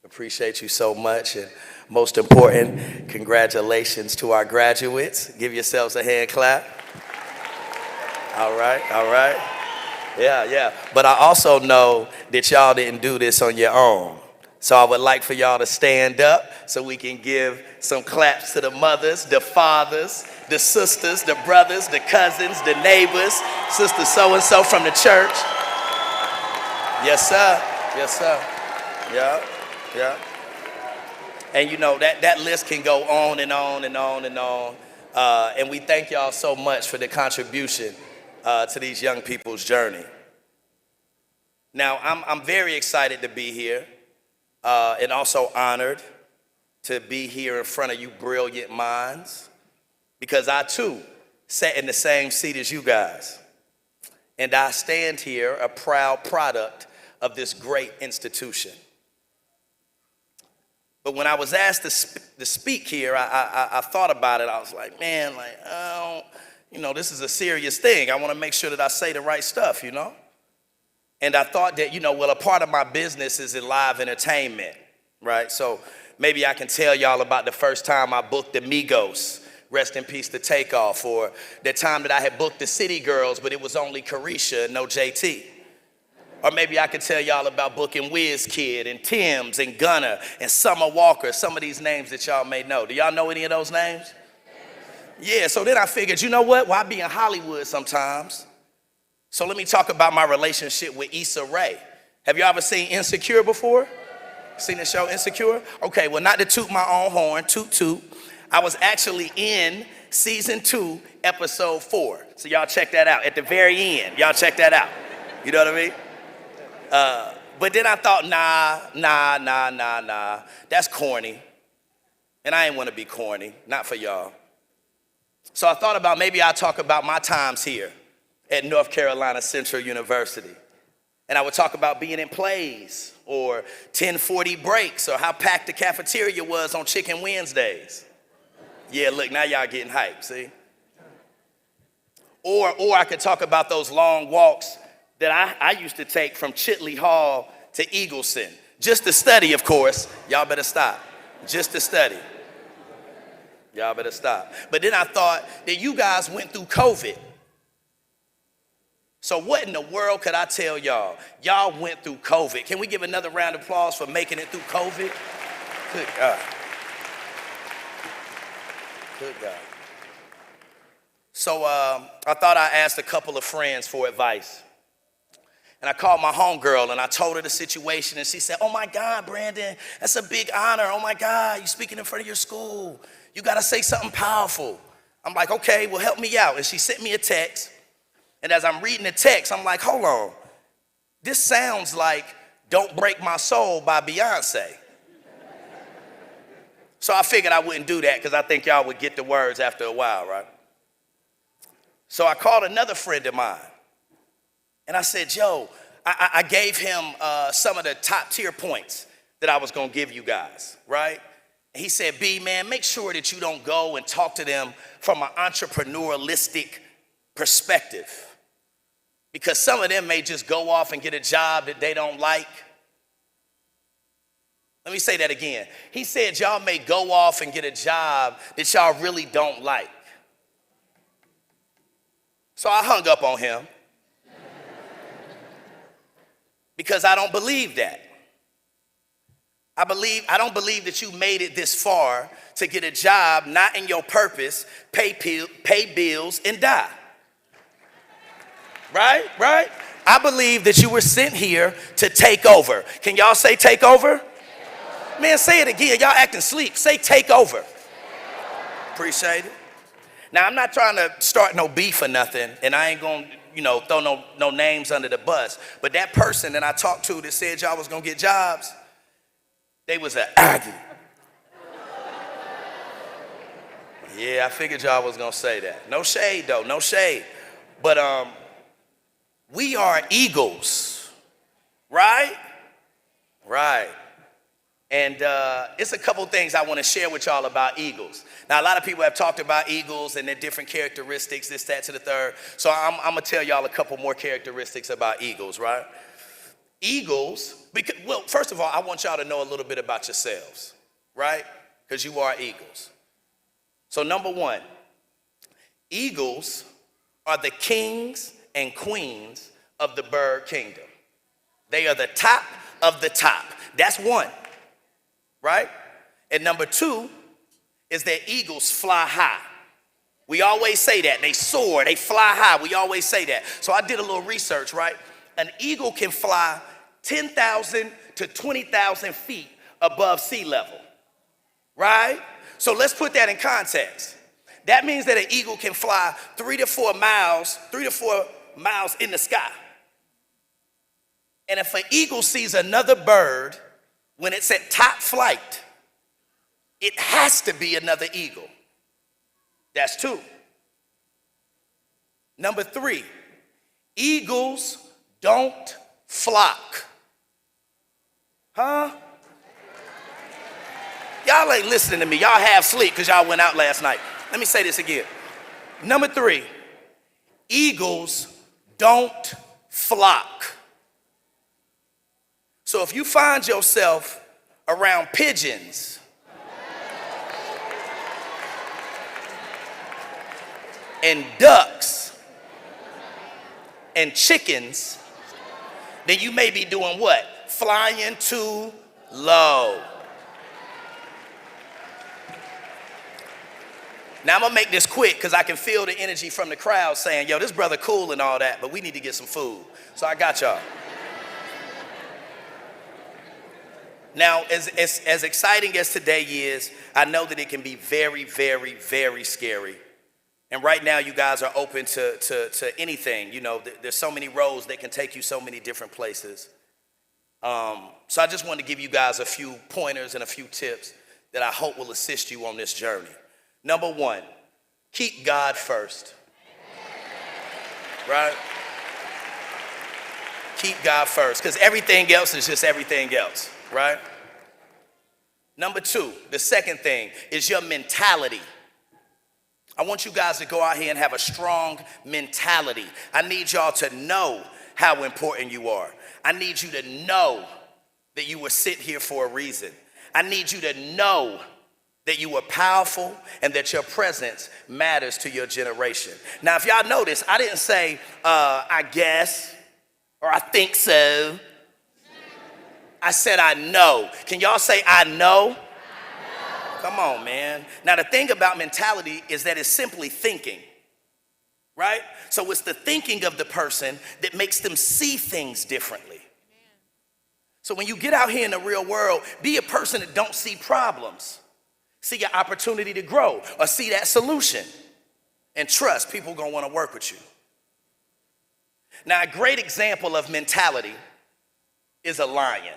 Appreciate you so much. And most important, congratulations to our graduates. Give yourselves a hand clap. All right, all right. Yeah. But I also know that y'all didn't do this on your own. So I would like for y'all to stand up so we can give some claps to the mothers, the fathers, the sisters, the brothers, the cousins, the neighbors, sister so-and-so from the church. Yes, sir. Yes, sir. Yeah. And you know, that list can go on and on and on and on. And we thank y'all so much for the contribution to these young people's journey. Now, I'm very excited to be here and also honored to be here in front of you brilliant minds, because I too sat in the same seat as you guys. And I stand here a proud product of this great institution. But when I was asked to speak here, I thought about it. I was like, man, this is a serious thing. I want to make sure that I say the right stuff, you know? And I thought that, a part of my business is in live entertainment, right? So maybe I can tell y'all about the first time I booked the Migos, rest in peace to Takeoff, or the time that I had booked the City Girls, but it was only Carisha and no JT. Or maybe I could tell y'all about booking WizKid and Tim's and Gunna and Summer Walker, some of these names that y'all may know. Do y'all know any of those names? Yeah, so then I figured, you know what? Well, I be in Hollywood sometimes. So let me talk about my relationship with Issa Rae. Have you ever seen Insecure before? Seen the show Insecure? Okay, well, not to toot my own horn, toot toot. I was actually in season 2, episode 4. So y'all check that out. At the very end, y'all check that out. You know what I mean? But then I thought, nah. That's corny. And I ain't want to be corny, not for y'all. So I thought about maybe I'll talk about my times here at North Carolina Central University. And I would talk about being in plays or 1040 breaks or how packed the cafeteria was on Chicken Wednesdays. Yeah, look, now y'all getting hyped, see? Or I could talk about those long walks that I used to take from Chitley Hall to Eagleson. Just to study, of course. Y'all better stop. Just to study. Y'all better stop. But then I thought that you guys went through COVID. So what in the world could I tell y'all? Y'all went through COVID. Can we give another round of applause for making it through COVID? Good God. Good God. So I thought I'd ask a couple of friends for advice. And I called my homegirl and I told her the situation and she said, oh my God, Brandon, that's a big honor. Oh my God, you're speaking in front of your school. You gotta say something powerful. I'm like, okay, well help me out. And she sent me a text. And as I'm reading the text, I'm like, hold on. This sounds like Don't Break My Soul by Beyonce. So I figured I wouldn't do that because I think y'all would get the words after a while, right? So I called another friend of mine. And I said, yo, I gave him some of the top tier points that I was gonna give you guys, right? And he said, B, man, make sure that you don't go and talk to them from an entrepreneurialistic perspective. Because some of them may just go off and get a job that they don't like. Let me say that again. He said y'all may go off and get a job that y'all really don't like. So I hung up on him. Because I don't believe that. I don't believe that you made it this far to get a job, not in your purpose, pay bills, and die. Right? I believe that you were sent here to take over. Can y'all say take over? Man, say it again. Y'all acting sleep. Say take over. Appreciate it. Now, I'm not trying to start no beef or nothing, and I ain't gonna, throw no names under the bus. But that person that I talked to that said y'all was gonna get jobs, they was an Aggie. Yeah, I figured y'all was gonna say that. No shade though, no shade. But we are Eagles, right? Right. And it's a couple things I want to share with y'all about Eagles. Now, a lot of people have talked about Eagles and their different characteristics, this, that, to the third. So I'm going to tell y'all a couple more characteristics about Eagles, right? Eagles, well, first of all, I want y'all to know a little bit about yourselves, right? Because you are Eagles. So number one, Eagles are the kings and queens of the bird kingdom. They are the top of the top. That's one. Right? And number two is that eagles fly high. We always say that. They soar, they fly high. We always say that. So I did a little research, right? An eagle can fly 10,000 to 20,000 feet above sea level. Right? So let's put that in context. That means that an eagle can fly 3 to 4 miles in the sky. And if an eagle sees another bird, when it's at top flight, it has to be another eagle. That's two. Number three, eagles don't flock. Huh? Y'all ain't listening to me. Y'all half asleep because y'all went out last night. Let me say this again. Number three, eagles don't flock. So if you find yourself around pigeons and ducks and chickens, then you may be doing what? Flying too low. Now I'm gonna make this quick because I can feel the energy from the crowd saying, yo, this brother cool and all that, but we need to get some food. So I got y'all. Now, as exciting as today is, I know that it can be very, very, very scary. And right now, you guys are open to anything. You know, there's so many roads that can take you so many different places. So I just want to give you guys a few pointers and a few tips that I hope will assist you on this journey. Number one, keep God first. Right? Keep God first, because everything else is just everything else, right? Number two, the second thing is your mentality. I want you guys to go out here and have a strong mentality. I need y'all to know how important you are. I need you to know that you were sent here for a reason. I need you to know that you are powerful and that your presence matters to your generation. Now, if y'all notice, I didn't say, I guess, or I think so. I said, I know. Can y'all say, I know? Come on, man. Now, the thing about mentality is that it's simply thinking, right? So it's the thinking of the person that makes them see things differently. So when you get out here in the real world, be a person that don't see problems. See your opportunity to grow or see that solution. And trust, people gonna wanna work with you. Now, a great example of mentality is a lion,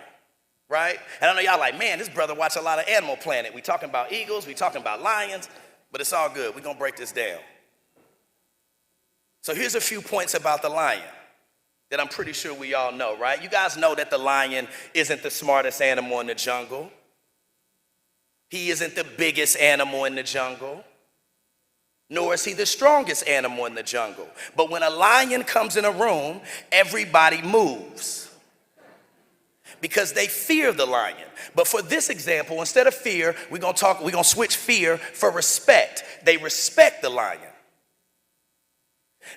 right? And I know y'all like, man, this brother watch a lot of Animal Planet. We talking about eagles, we talking about lions, but it's all good. We're gonna break this down. So here's a few points about the lion that I'm pretty sure we all know, right? You guys know that the lion isn't the smartest animal in the jungle. He isn't the biggest animal in the jungle, nor is he the strongest animal in the jungle. But when a lion comes in a room, everybody moves because they fear the lion. But for this example, instead of fear, we're gonna switch fear for respect. They respect the lion.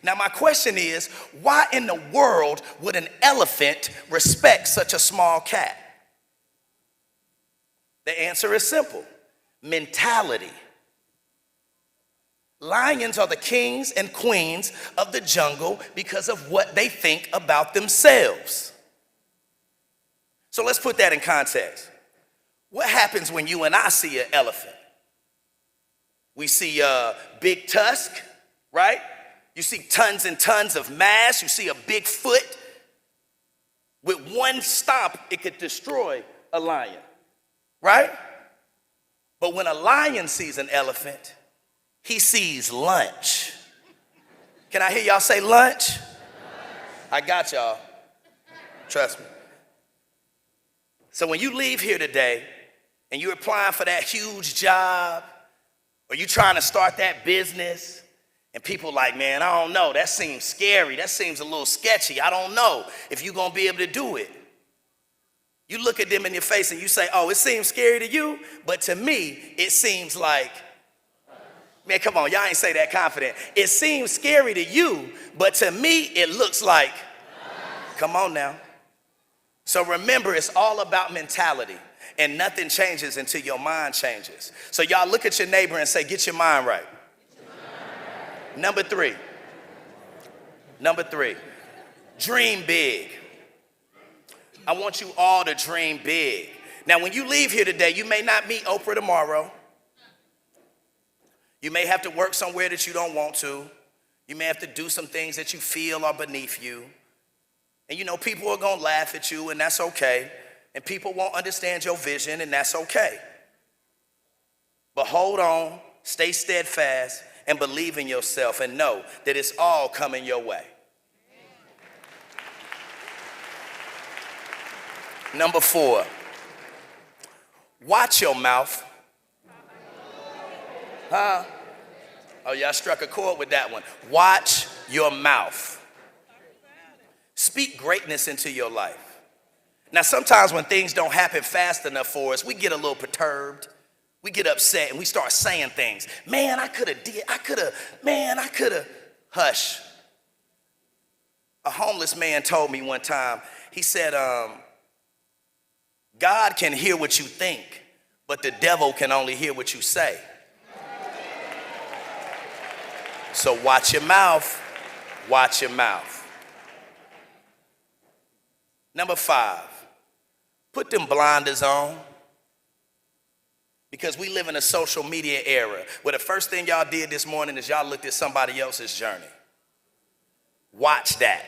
Now, my question is, why in the world would an elephant respect such a small cat? The answer is simple: mentality. Lions are the kings and queens of the jungle because of what they think about themselves. So let's put that in context. What happens when you and I see an elephant? We see a big tusk, right? You see tons and tons of mass. You see a big foot. With one stomp, it could destroy a lion, right? But when a lion sees an elephant, he sees lunch. Can I hear y'all say lunch? I got y'all. Trust me. So when you leave here today and you're applying for that huge job, or you trying to start that business, and people like, man, I don't know, that seems scary, that seems a little sketchy, I don't know if you're gonna be able to do it. You look at them in your face and you say, oh, it seems scary to you, but to me, it seems like, man, come on, y'all ain't say that confident. It seems scary to you, but to me, it looks like, come on now. So remember, it's all about mentality, and nothing changes until your mind changes. So y'all look at your neighbor and say, get your mind right. Number three, dream big. I want you all to dream big. Now, when you leave here today, you may not meet Oprah tomorrow. You may have to work somewhere that you don't want to. You may have to do some things that you feel are beneath you. And you know, people are gonna laugh at you, and that's okay. And people won't understand your vision, and that's okay. But hold on, stay steadfast, and believe in yourself, and know that it's all coming your way. Number 4, watch your mouth. Huh? Oh, y'all struck a chord with that one. Watch your mouth. Speak greatness into your life. Now, sometimes when things don't happen fast enough for us, we get a little perturbed. We get upset and we start saying things. Man, I could have. Hush. A homeless man told me one time, he said, God can hear what you think, but the devil can only hear what you say. So watch your mouth. Watch your mouth. Number 5, put them blinders on. Because we live in a social media era where the first thing y'all did this morning is y'all looked at somebody else's journey. Watch that.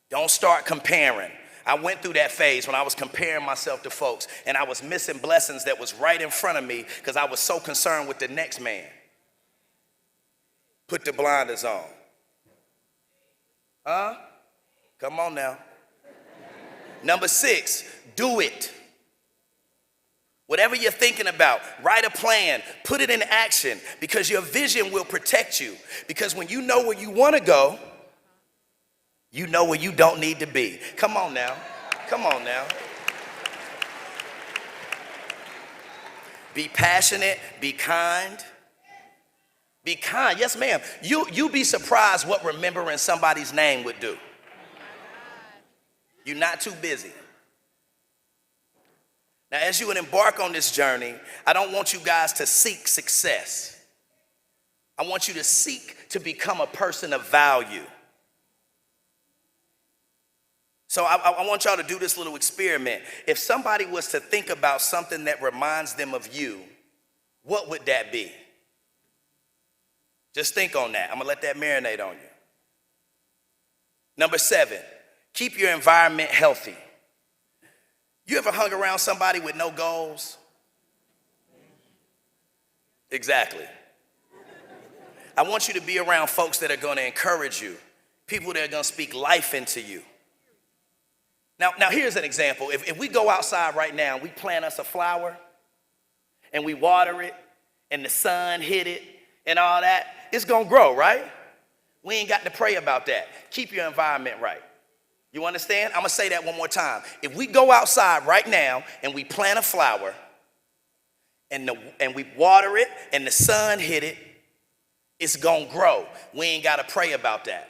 Don't start comparing. I went through that phase when I was comparing myself to folks and I was missing blessings that was right in front of me because I was so concerned with the next man. Put the blinders on. Huh? Come on now. Number 6, do it. Whatever you're thinking about, write a plan, put it in action because your vision will protect you. Because when you know where you want to go, you know where you don't need to be. Come on now. Come on now. Be passionate, be kind. Be kind. Yes, ma'am. You be surprised what remembering somebody's name would do. You're not too busy. Now, as you would embark on this journey, I don't want you guys to seek success. I want you to seek to become a person of value. So I want y'all to do this little experiment. If somebody was to think about something that reminds them of you, what would that be? Just think on that. I'm going to let that marinate on you. Number 7, keep your environment healthy. You ever hung around somebody with no goals? Exactly. I want you to be around folks that are going to encourage you, people that are going to speak life into you. Now here's an example. If we go outside right now and we plant us a flower and we water it and the sun hit it and all that, it's going to grow, right? We ain't got to pray about that. Keep your environment right. You understand? I'm going to say that one more time. If we go outside right now and we plant a flower and we water it and the sun hit it, it's going to grow. We ain't got to pray about that.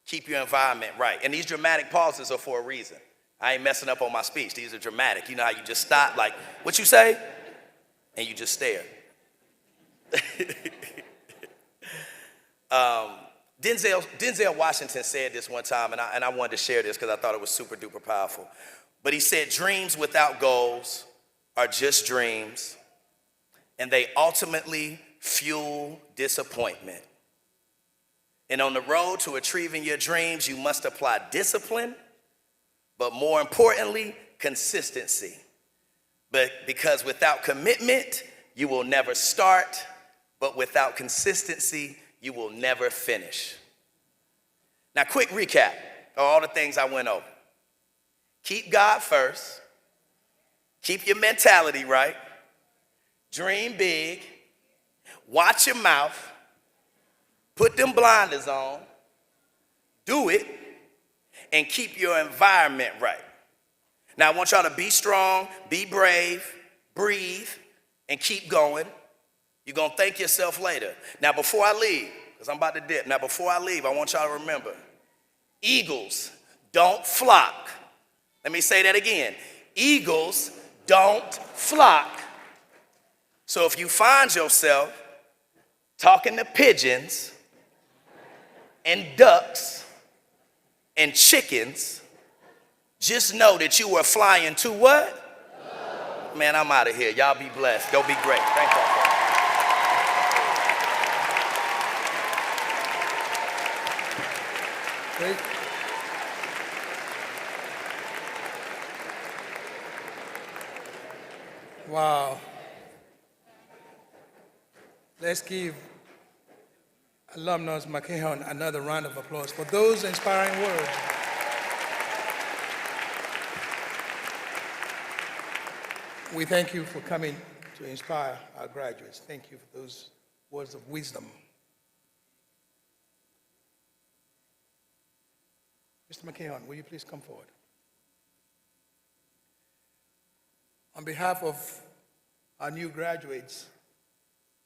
Keep your environment right. And these dramatic pauses are for a reason. I ain't messing up on my speech. These are dramatic. You know how you just stop like, what you say? And you just stare. Denzel Washington said this one time, and I wanted to share this because I thought it was super duper powerful. But he said, dreams without goals are just dreams, and they ultimately fuel disappointment. And on the road to achieving your dreams, you must apply discipline, but more importantly, consistency. But because without commitment, you will never start, but without consistency, you will never finish. Now, quick recap of all the things I went over. Keep God first. Keep your mentality right. Dream big. Watch your mouth. Put them blinders on. Do it. And keep your environment right. Now, I want y'all to be strong, be brave, breathe, and keep going. You're going to thank yourself later. Now, before I leave, because I'm about to dip. Now, before I leave, I want y'all to remember, eagles don't flock. Let me say that again. Eagles don't flock. So if you find yourself talking to pigeons and ducks and chickens, just know that you are flying to what? Man, I'm out of here. Y'all be blessed. Go be great. Thank y'all. Great. Wow. Let's give alumnus McKeon another round of applause for those inspiring words. We thank you for coming to inspire our graduates. Thank you for those words of wisdom. Mr. McKeon, will you please come forward? On behalf of our new graduates,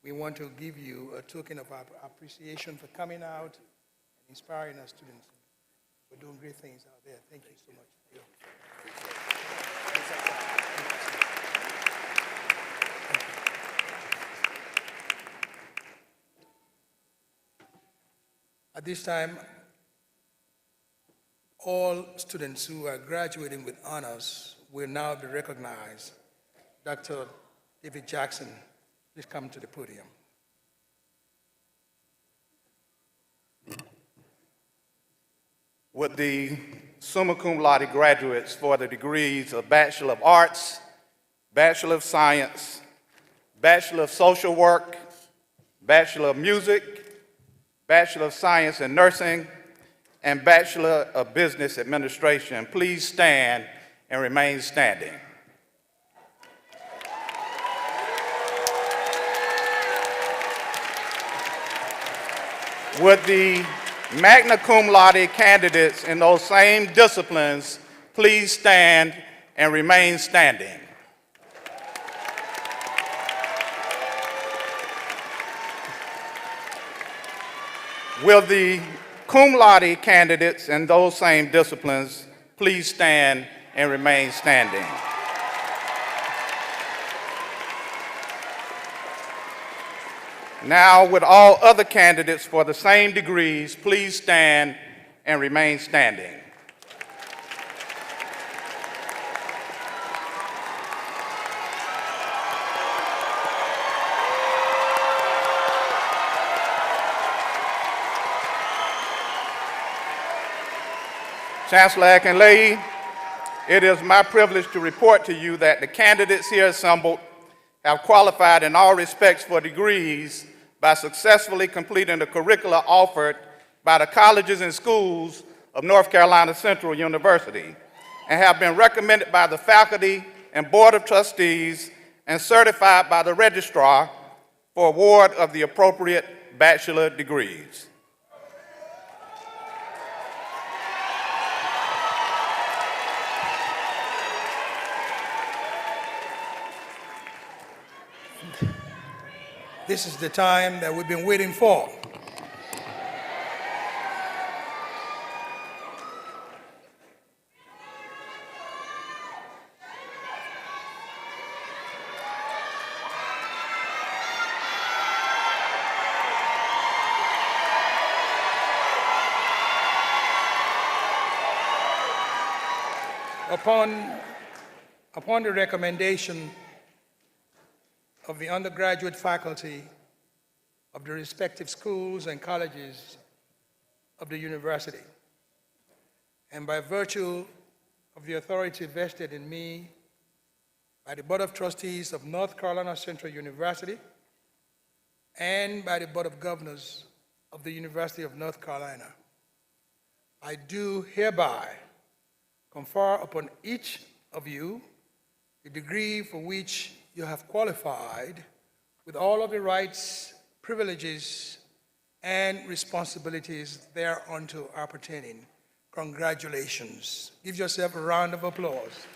we want to give you a token of our appreciation for coming out and inspiring our students. We're doing great things out there. Thank you so much. At this time, all students who are graduating with honors will now be recognized. Dr. David Jackson, please come to the podium. Would the summa cum laude graduates for the degrees of Bachelor of Arts, Bachelor of Science, Bachelor of Social Work, Bachelor of Music, Bachelor of Science in Nursing, and Bachelor of Business Administration please stand and remain standing? Would the magna cum laude candidates in those same disciplines please stand and remain standing? Will the cum laude candidates in those same disciplines please stand and remain standing? Now, would all other candidates for the same degrees please stand and remain standing? Chancellor Akinleye, it is my privilege to report to you that the candidates here assembled have qualified in all respects for degrees by successfully completing the curricula offered by the colleges and schools of North Carolina Central University and have been recommended by the faculty and board of trustees and certified by the registrar for award of the appropriate bachelor degrees. This is the time that we've been waiting for. Upon the recommendation of the undergraduate faculty of the respective schools and colleges of the university, and by virtue of the authority vested in me by the Board of Trustees of North Carolina Central University and by the Board of Governors of the University of North Carolina, I do hereby confer upon each of you the degree for which you have qualified with all of the rights, privileges, and responsibilities thereunto appertaining. Congratulations. Give yourself a round of applause.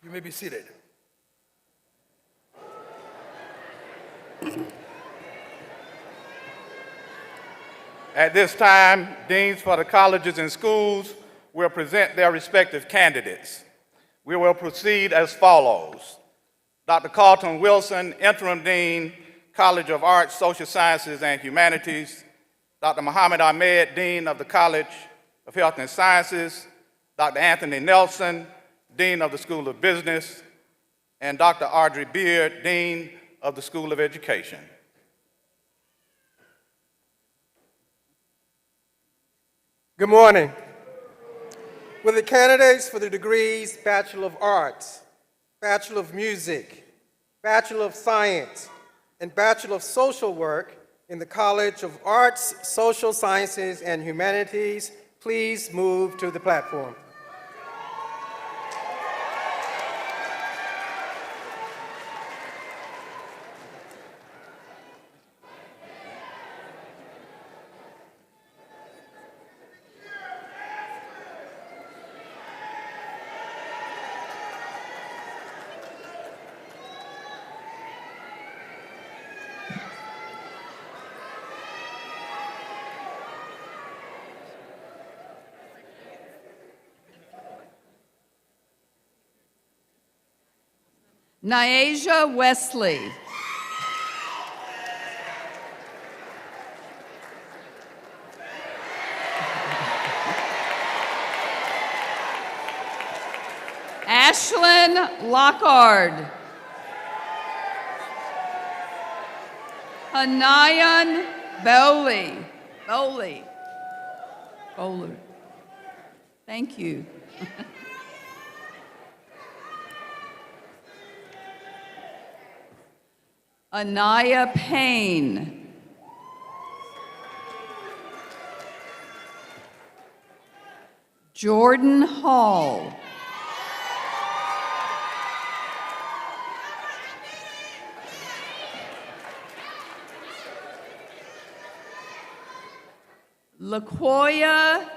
You may be seated. At this time, deans for the colleges and schools will present their respective candidates. We will proceed as follows. Dr. Carlton Wilson, Interim Dean, College of Arts, Social Sciences, and Humanities. Dr. Muhammad Ahmed, Dean of the College of Health and Sciences. Dr. Anthony Nelson, Dean of the School of Business. And Dr. Audrey Beard, Dean of the School of Education. Good morning. Will the candidates for the degrees Bachelor of Arts, Bachelor of Music, Bachelor of Science, and Bachelor of Social Work in the College of Arts, Social Sciences, and Humanities please move to the platform? Nyasia Wesley. Ashlyn Lockard. Hanayan Bowley. Bowler. Thank you. Anaya Payne. Jordan Hall. LaQuoya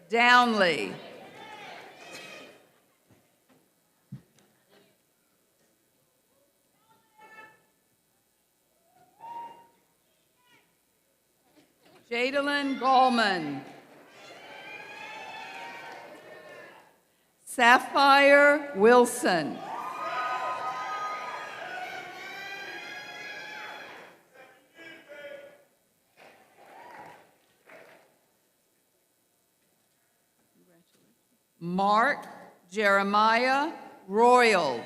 Downley. Jadalyn Gallman. Sapphire Wilson. Mark Jeremiah Royal.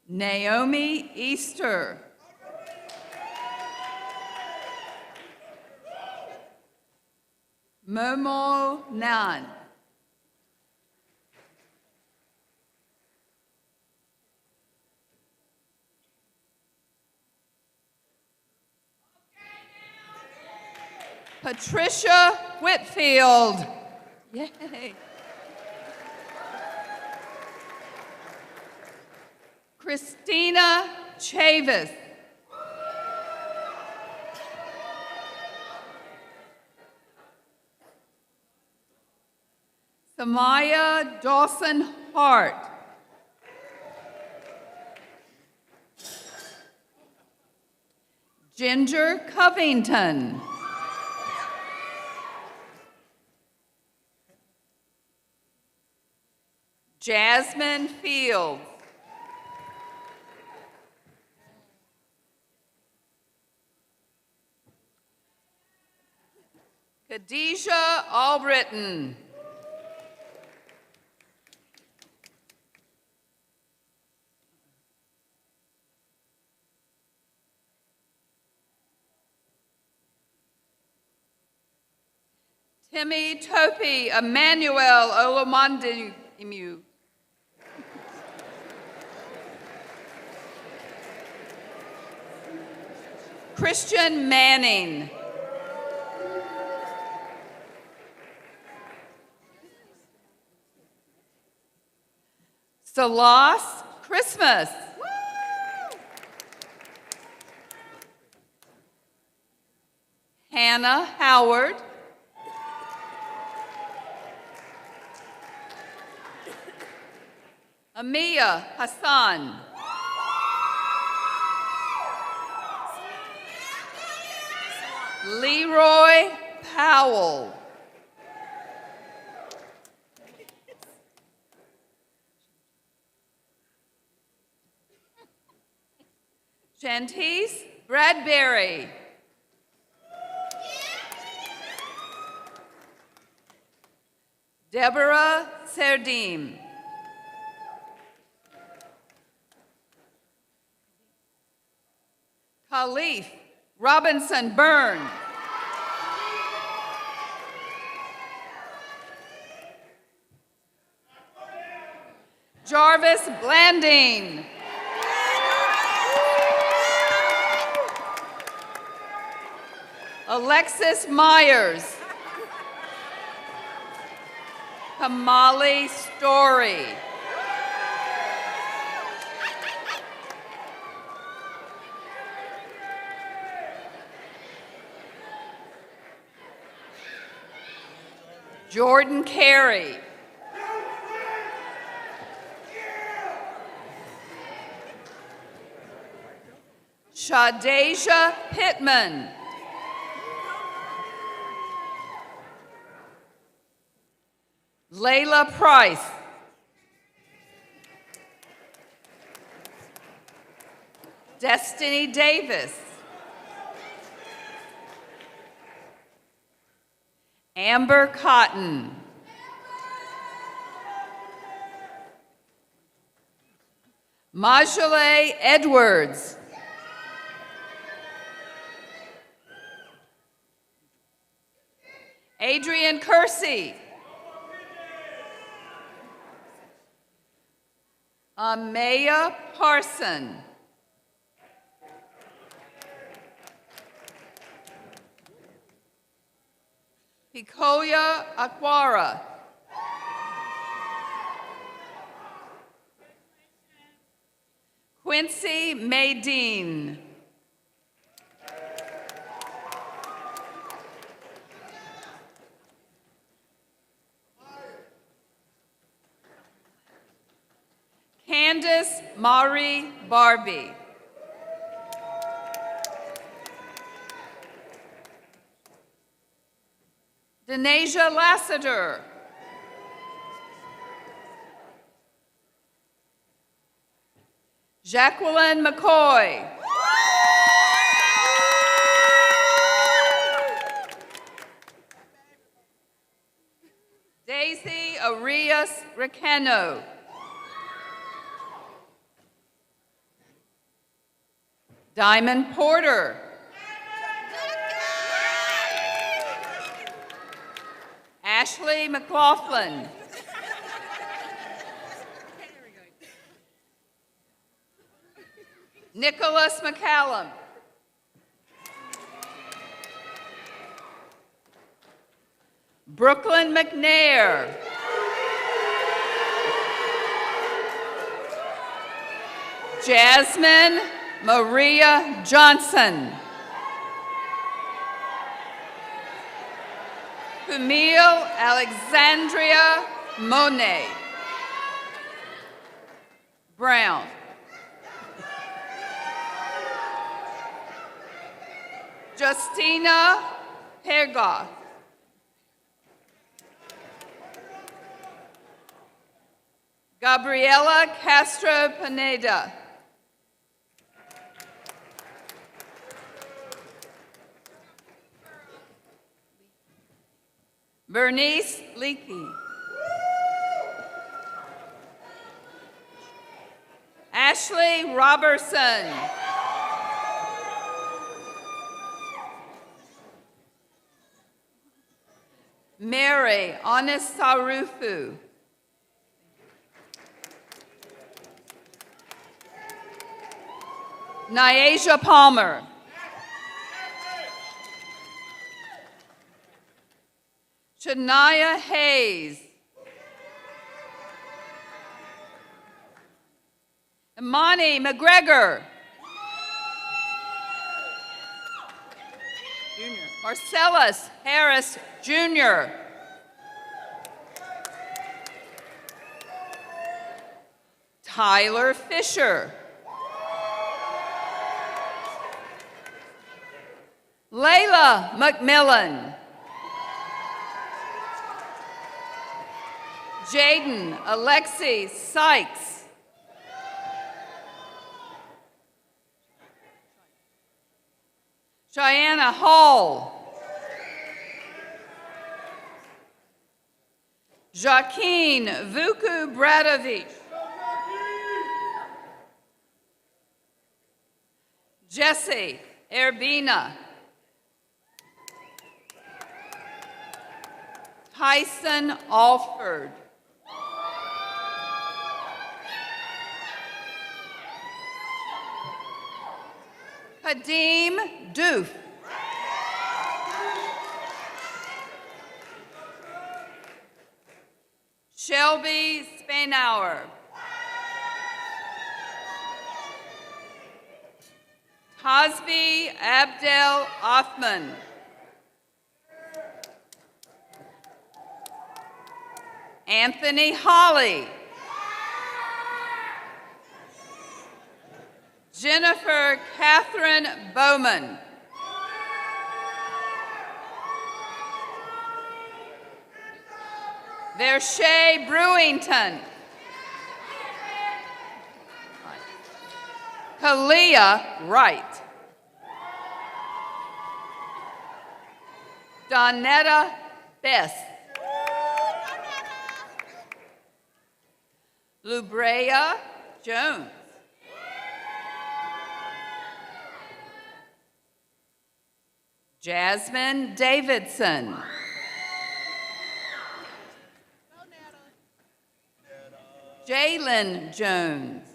Naomi Easter. Momo Nan. Patricia Whitfield. Yay. Christina Chavis. Samaya Dawson Hart. Ginger Covington. Jasmine Fields. Khadijah Albritton. Timmy Topi Emmanuel Olomondimu. Christian Manning. Salas Christmas. Hannah Howard. Amia Hassan. Leroy Powell. Shantice Bradbury. Deborah Serdim. Khalif Robinson Byrne. Jarvis Blanding. Alexis Myers. Kamali Story. Jordan Carey. Shadeja Pittman. Layla Price. Destiny Davis. Amber Cotton. Majale Edwards. Adrian Kersey. Amaya Parson. Hikoya Aquara. Quincy Maydeen. Candace Mari Barbie. Denasia Lassiter. Jacqueline McCoy. Daisy Arias Recano. Diamond Porter. Ashley McLaughlin. Nicholas McCallum. Brooklyn McNair. Jasmine Maria Johnson. Camille Alexandria Monet. Brown. Justina Pergoff. Gabriela Castro Pineda. Bernice Leakey. Ashley Robertson. Mary Onisarufu. Nyasia Palmer. Shania Hayes. Imani McGregor. Jr. Marcellus Harris, Jr. Tyler Fisher. Layla McMillan. Jaden Alexi Sykes. Cheyenne Hall. Joaquin Vuku Bradovich. Jesse Erbina. Tyson Alford. Kadeem Doof. Shelby Spanauer. Cosby Abdel Othman. Anthony Holly. Jennifer Catherine Bowman. Vershay Brewington. Kalia Wright. Donetta Bess. Lubrea Jones. Jasmine Davidson. Jalen Jones.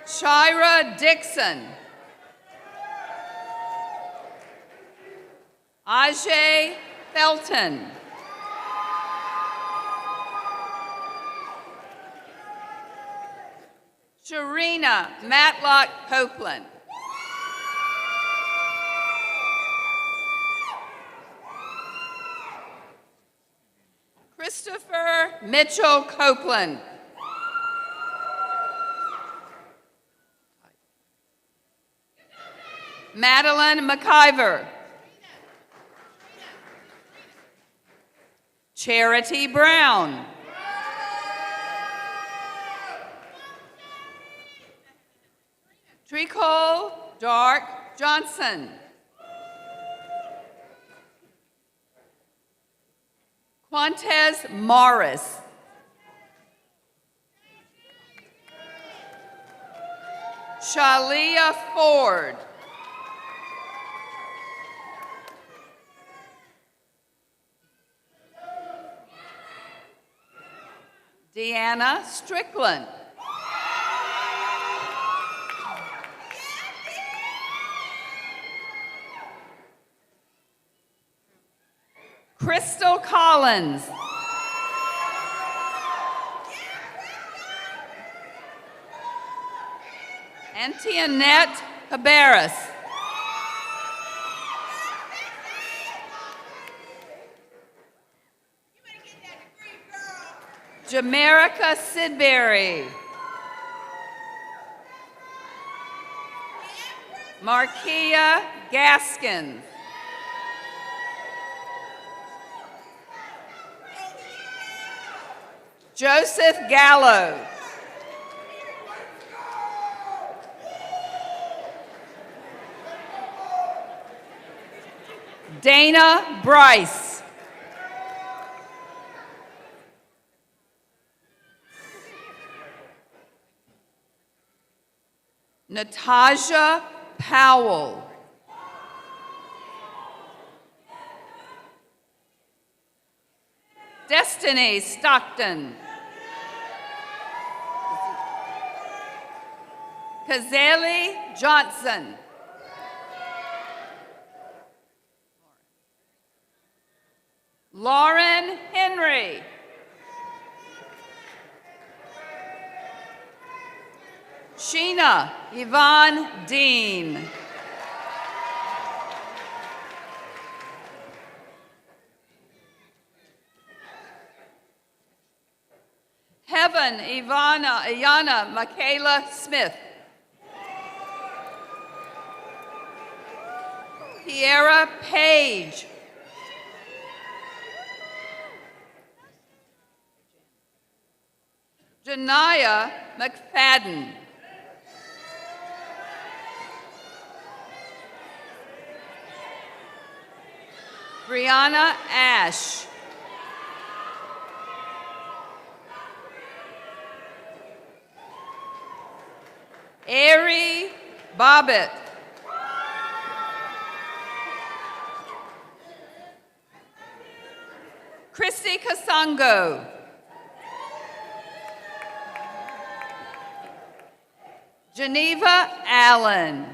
Shira Dixon. Ajay Felton. Sharina Matlock Copeland. Christopher Mitchell Copeland. Madeline McIver. Charity Brown. Tricole Dark Johnson. Quantez Morris. Shalia Ford. Deanna Strickland. Crystal Collins. Antoinette Cabarrus. Jamerica Sidbury. Markia Gaskins. Joseph Gallo. Dana Bryce. Natasha Powell. Destiny Stockton. Kazeli Johnson. Lauren Henry. Sheena Yvonne Dean. Heaven Ivana Michaela Smith. Kiera Page. Janaya McFadden. Brianna Ash. Ari Bobbitt. Christy Kasango. Geneva Allen.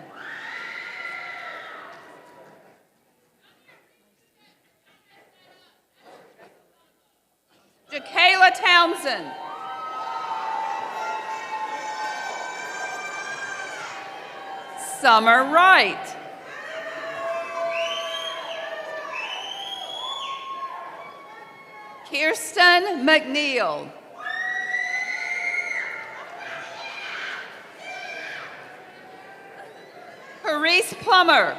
Jakayla Townsend. Summer Wright. Kirsten McNeil. Carice Plummer.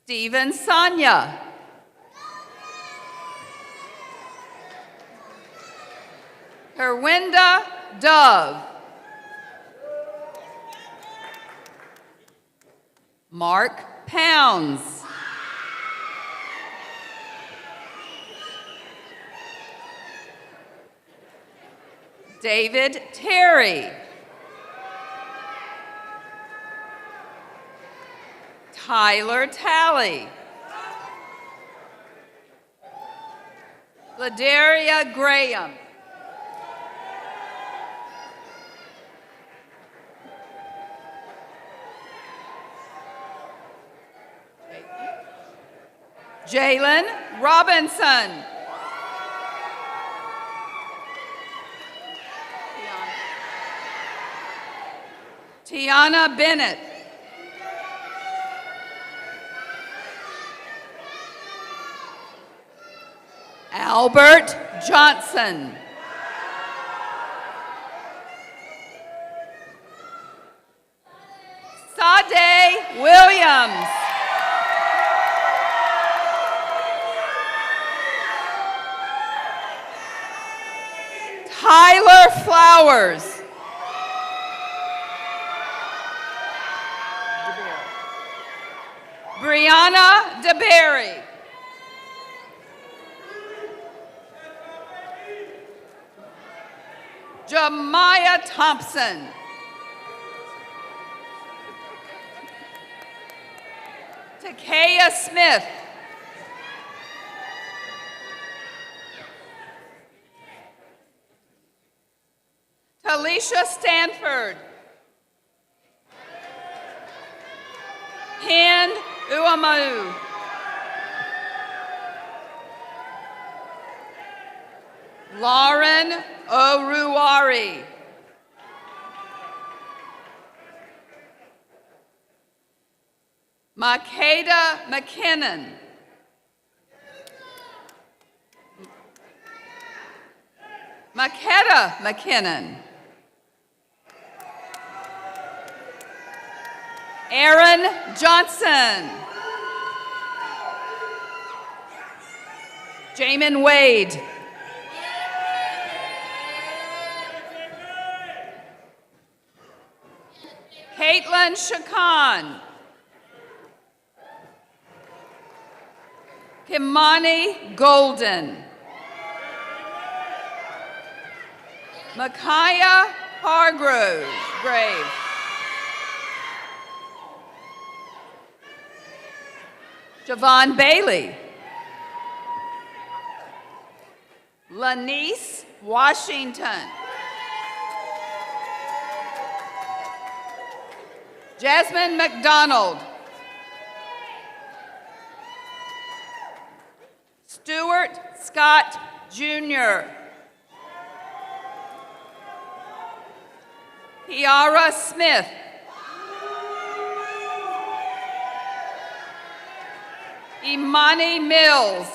Stephen Sonia. Herwinda Dove. Mark Pounds. David Terry. Tyler Talley. Ladaria Graham. Jalen Robinson. Tiana Bennett. Albert Johnson. Sade Williams. Tyler Flowers. Brianna DeBerry. Jemiah Thompson. Takaya Smith. Talisha Stanford. Hind Uamu. Lauren Oruwari. Makeda McKinnon. Makeda McKinnon. Aaron Johnson. Jamin Wade. Caitlin Shakan. Kimani Golden. Micaiah Hargrove. Grave. Javon Bailey. Lanice Washington. Jasmine McDonald. Stuart Scott Jr. Kiara Smith. Imani Mills.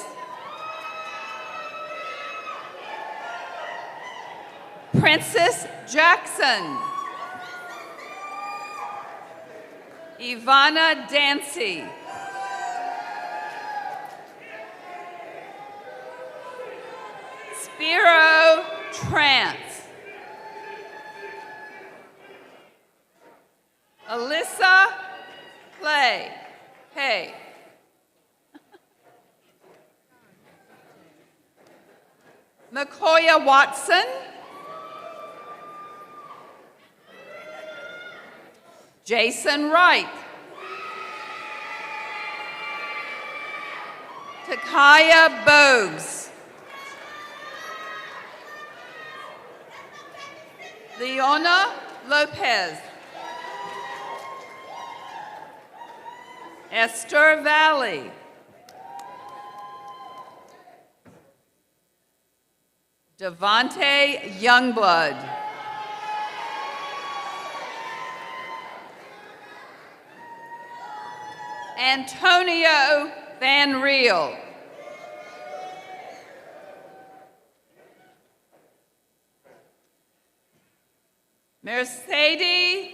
Princess Jackson. Ivana Dancy. Spiro Trance. Alyssa Clay. Hey. McCoya Watson. Jason Wright. Takaya Bogues. Leona Lopez. Esther Valley. Devontae Youngblood. Antonio Van Riel. Mercedes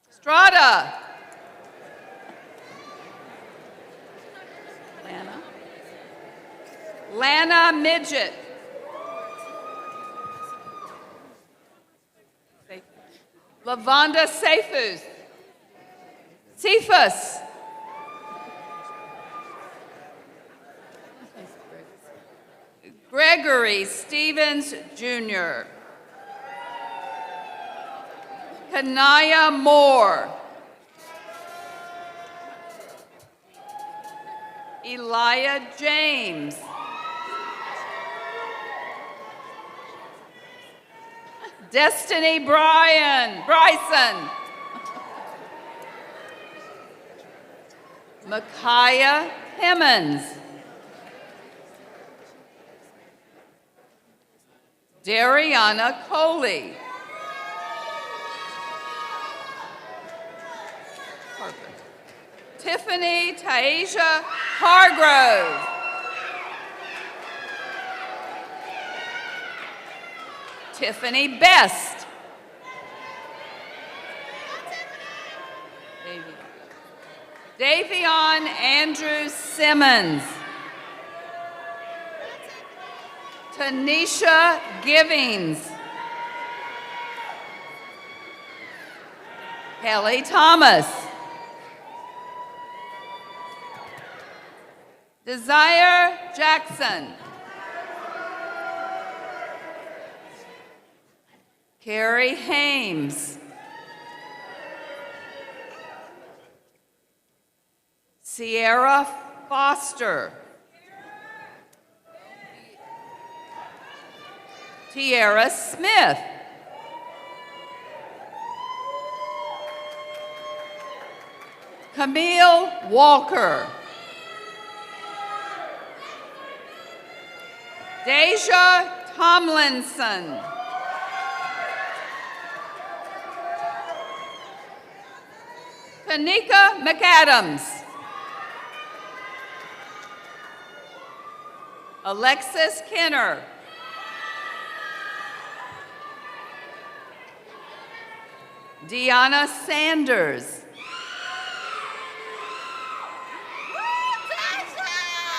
Strada. Lana Midget. Lavonda Cephas. Cephas. Gregory Stevens Jr. Kanaya Moore. Elia James. Destiny Bryson. Micaiah Hemmons. Dariana Coley. Tiffany Taisha Hargrove. Tiffany Best. Davion Andrew Simmons. Tanisha Givings. Kelly Thomas. Desire Jackson. Carrie Hames. Sierra Foster. Tiara Smith. Camille Walker. Deja Tomlinson. Tanika McAdams. Alexis Kenner. Deanna Sanders.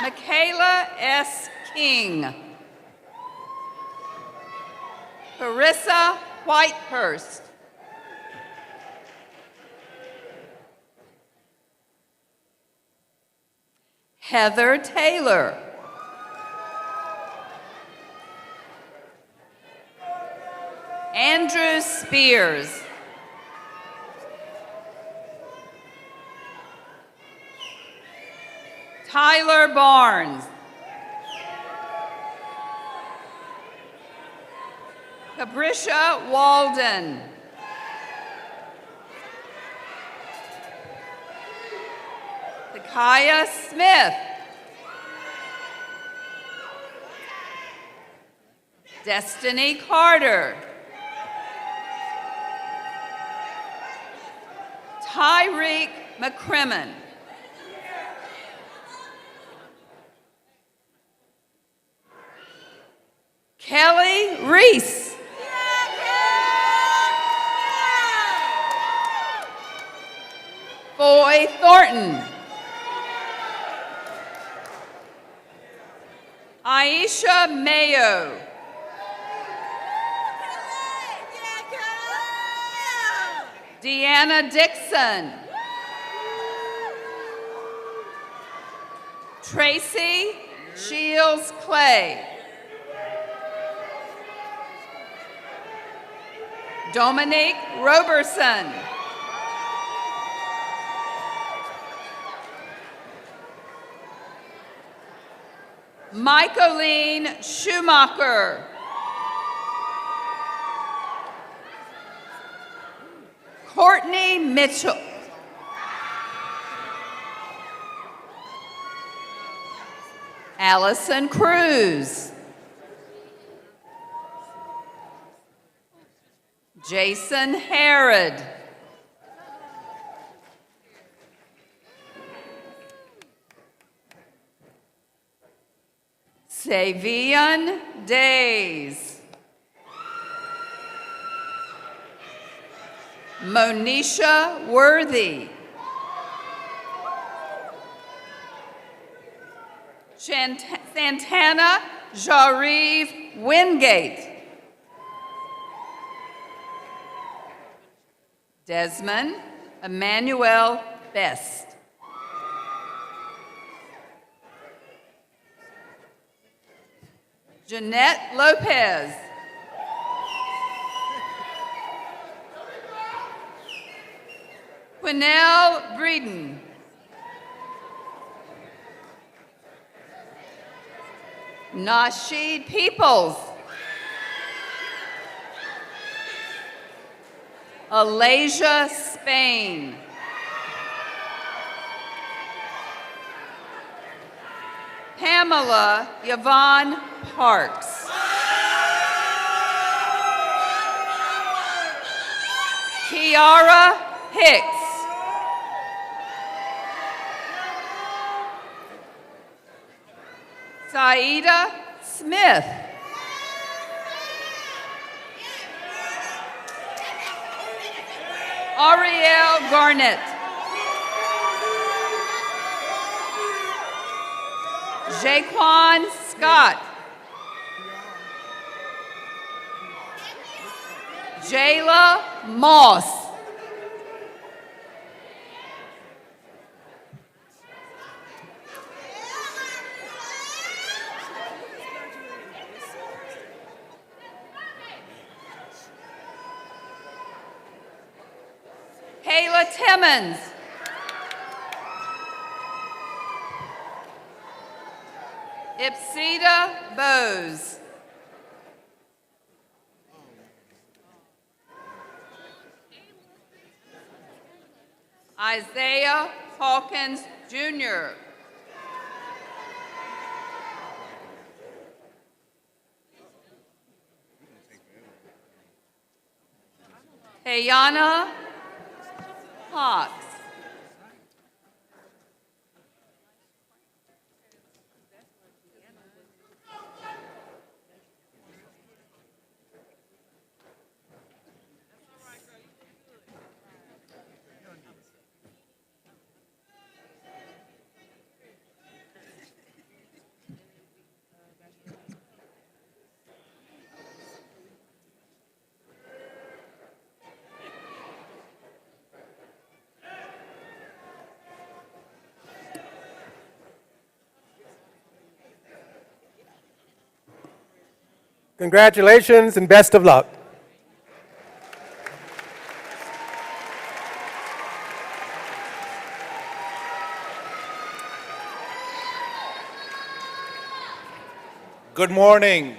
Michaela S. King. Carissa Whitehurst. Heather Taylor. Andrew Spears. Tyler Barnes. Cabrisha Walden. Takaya Smith. Destiny Carter. Tyreek McCrimmon. Kelly Reese. Foy Thornton. Aisha Mayo. Deanna Dixon. Tracy Shields Clay. Dominique Roberson. Michaeline Schumacher. Courtney Mitchell. Allison Cruz. Jason Harrod. Savion Days. Monisha Worthy. Santana Jarive Wingate. Desmond Emmanuel Best. Jeanette Lopez. Quinnell Breeden. Nasheed Peoples. Alasia Spain. Pamela Yvonne Parks. Kiara Hicks. Saida Smith. Ariel Garnett. Jaquan Scott. Jayla Moss. Kayla Timmons. Ipsita Bose. Isaiah Hawkins Jr. Tayana Hawks. Congratulations and best of luck. Good morning.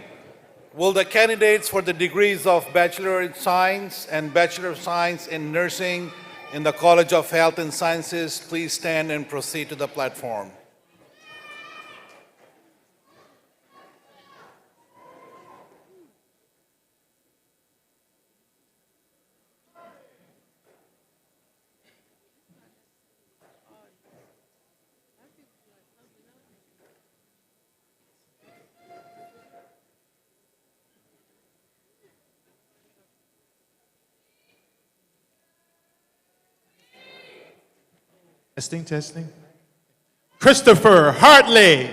Will the candidates for the degrees of Bachelor in Science and Bachelor of Science in Nursing in the College of Health and Sciences please stand and proceed to the platform? Testing, testing. Christopher Hartley.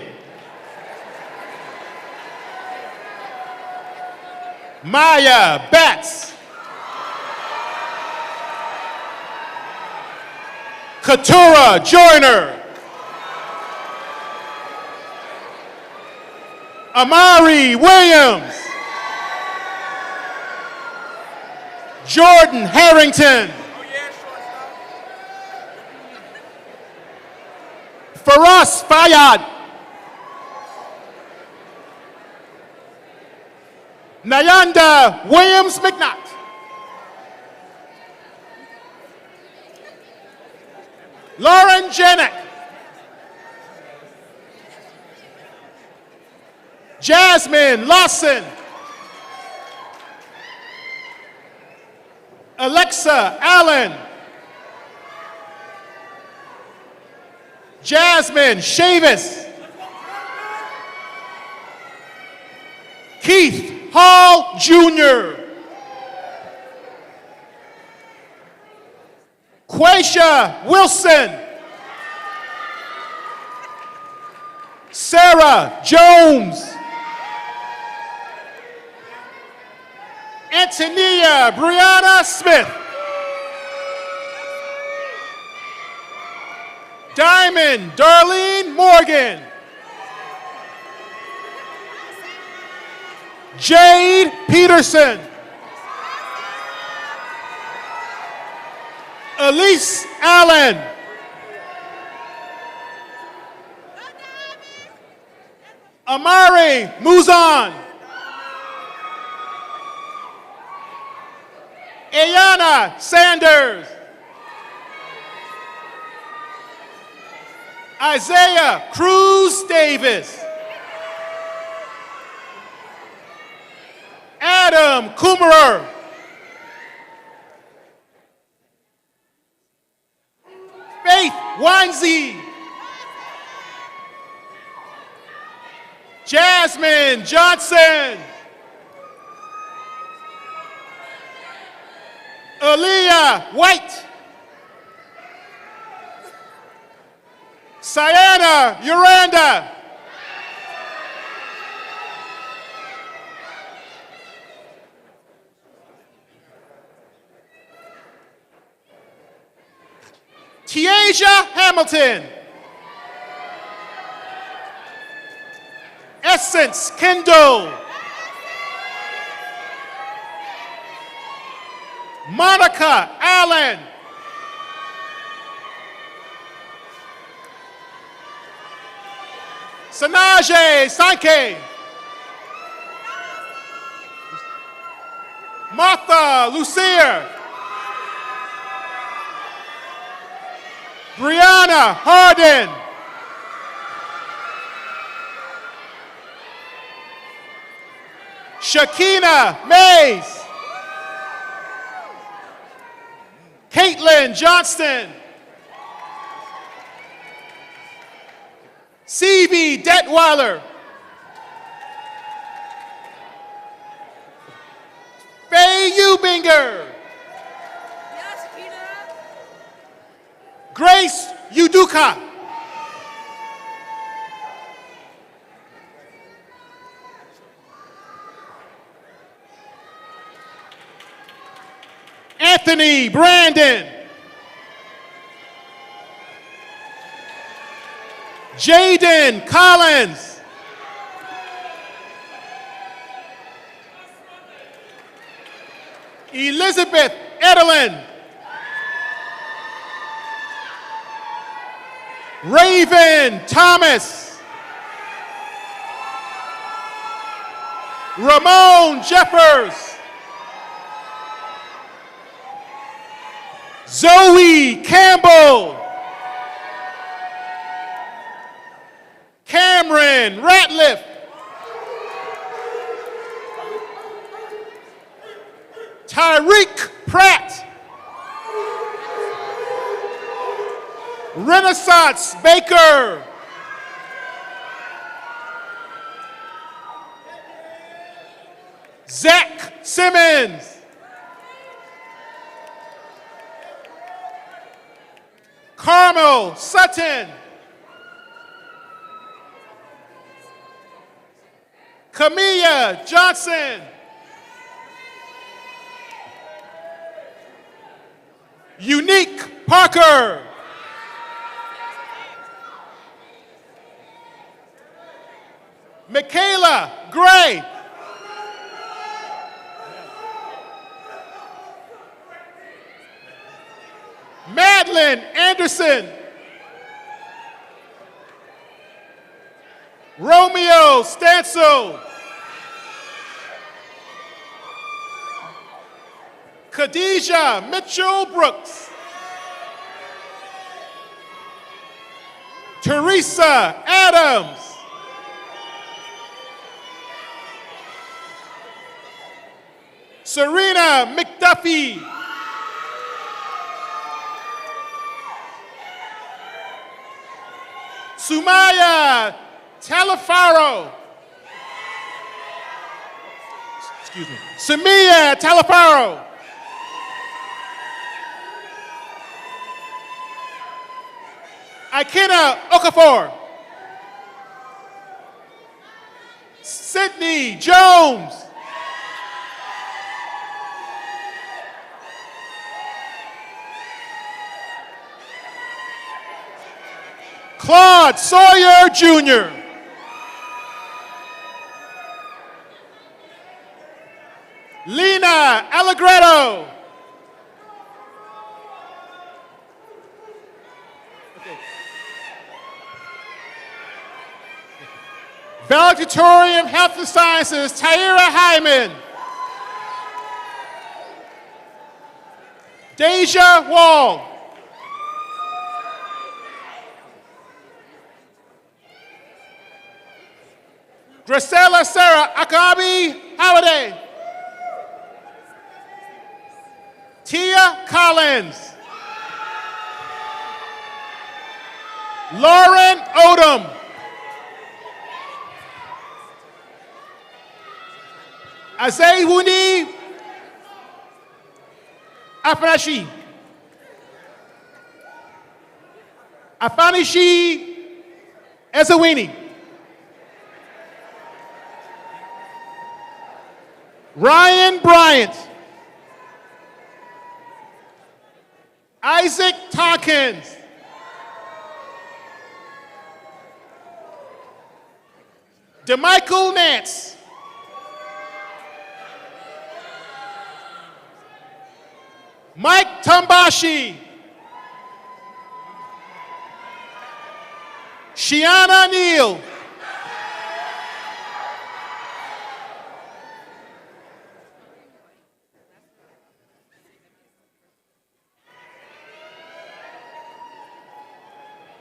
Maya Betts. Katura Joyner. Amari Williams. Jordan Harrington. Faraz Fayad. Nayanda Williams McNutt. Lauren Janek. Jasmine Lawson. Alexa Allen. Jasmine Chavis. Keith Hall Jr. Quaisha Wilson. Sarah Sarah Jones. Antonia Brianna Smith. Diamond Darlene Morgan. Jade Peterson. Elise Allen. Amari Muzan. Ayana Sanders. Isaiah Cruz Davis. Adam Kummerer. Faith Weinze. Jasmine Johnson. Aaliyah White. Sienna Uranda. Tiaja Hamilton. Essence Kendall. Monica Allen. Sanaje Sanke. Martha Lucia. Brianna Harden. Shakina Mays. Caitlin Johnston. C.B. Detweiler. Faye Eubinger. Grace Uduka. Anthony Brandon. Jaden Collins. Elizabeth Edelin. Raven Thomas. Ramon Jeffers. Zoe Campbell. Cameron Ratliff. Tyreek Pratt. Renaissance Baker. Zach Simmons. Carmel Sutton. Camilla Johnson. Unique Parker. Michaela Gray. Madeline Anderson. Romeo Stansel. Khadijah Mitchell Brooks. Teresa Adams. Serena McDuffie. Sumaya Talafaro. Excuse me. Samia Talafaro. Ikena Okafor. Timothy Jones. Claude Sawyer Jr. Lena Allegretto. Valedictorian of Health and Sciences, Tyra Hyman. Deja Wall. Gracella Sarah Akabi Holiday. Tia Collins. Lauren Odom. Azayuni Afanashi. Afanishi Ezawini. Ryan Bryant. Isaac Tompkins. DeMichael Nance. Mike Tambashi. Shiana Neal.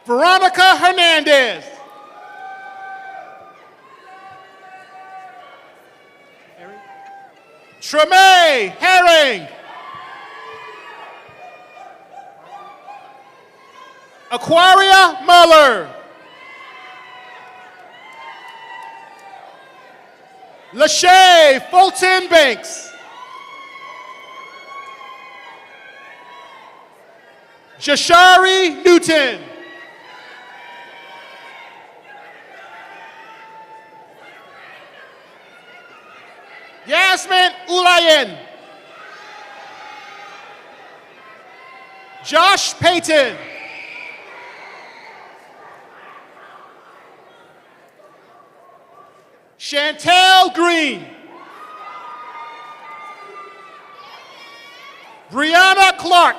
Veronica Hernandez. Tremaine Herring. Aquaria Muller. Lachey Fulton Banks. Jashari Newton. Yasmin Ulayen. Josh Payton. Chantel Green. Brianna Clark.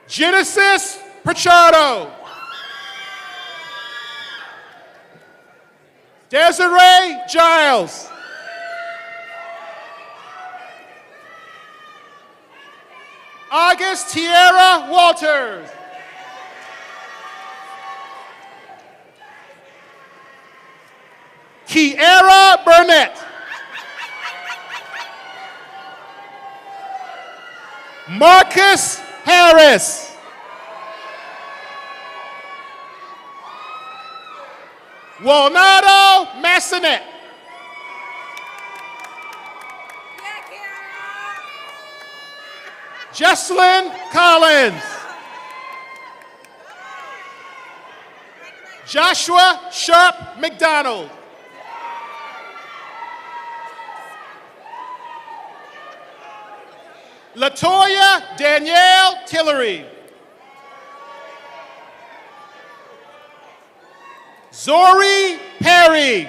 Genesis Pichardo. Desiree Giles. August Tierra Walters. Kiera Burnett. Marcus Harris. Walnado Massonet. Jesselyn Collins. Joshua Sharp McDonald. Latoya Danielle Tillery. Zori Perry.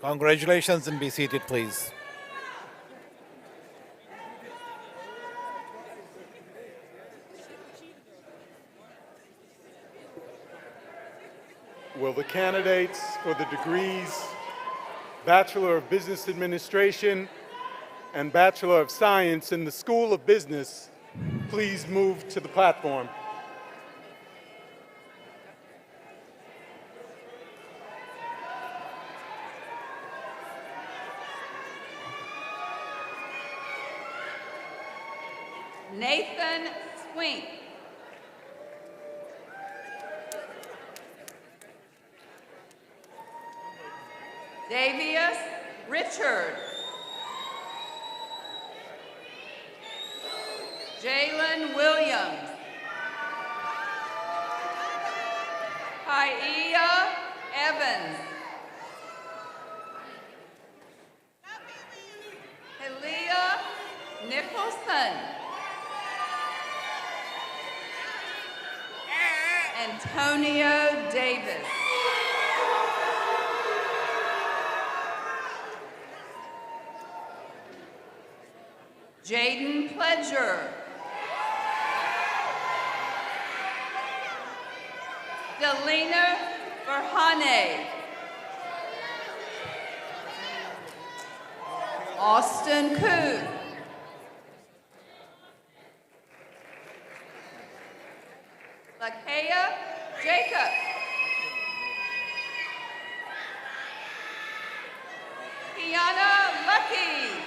Congratulations, and be seated, please. Will the candidates for the degrees Bachelor of Business Administration and Bachelor of Science in the School of Business please move to the platform? Nathan Swink. Davius Richard. Jalen Williams. Kaia Evans. Helia Nicholson. Antonio Davis. Jaden Pledger. Delina Verhane. Austin Koo. Lakea Jacob. Kiana Lucky.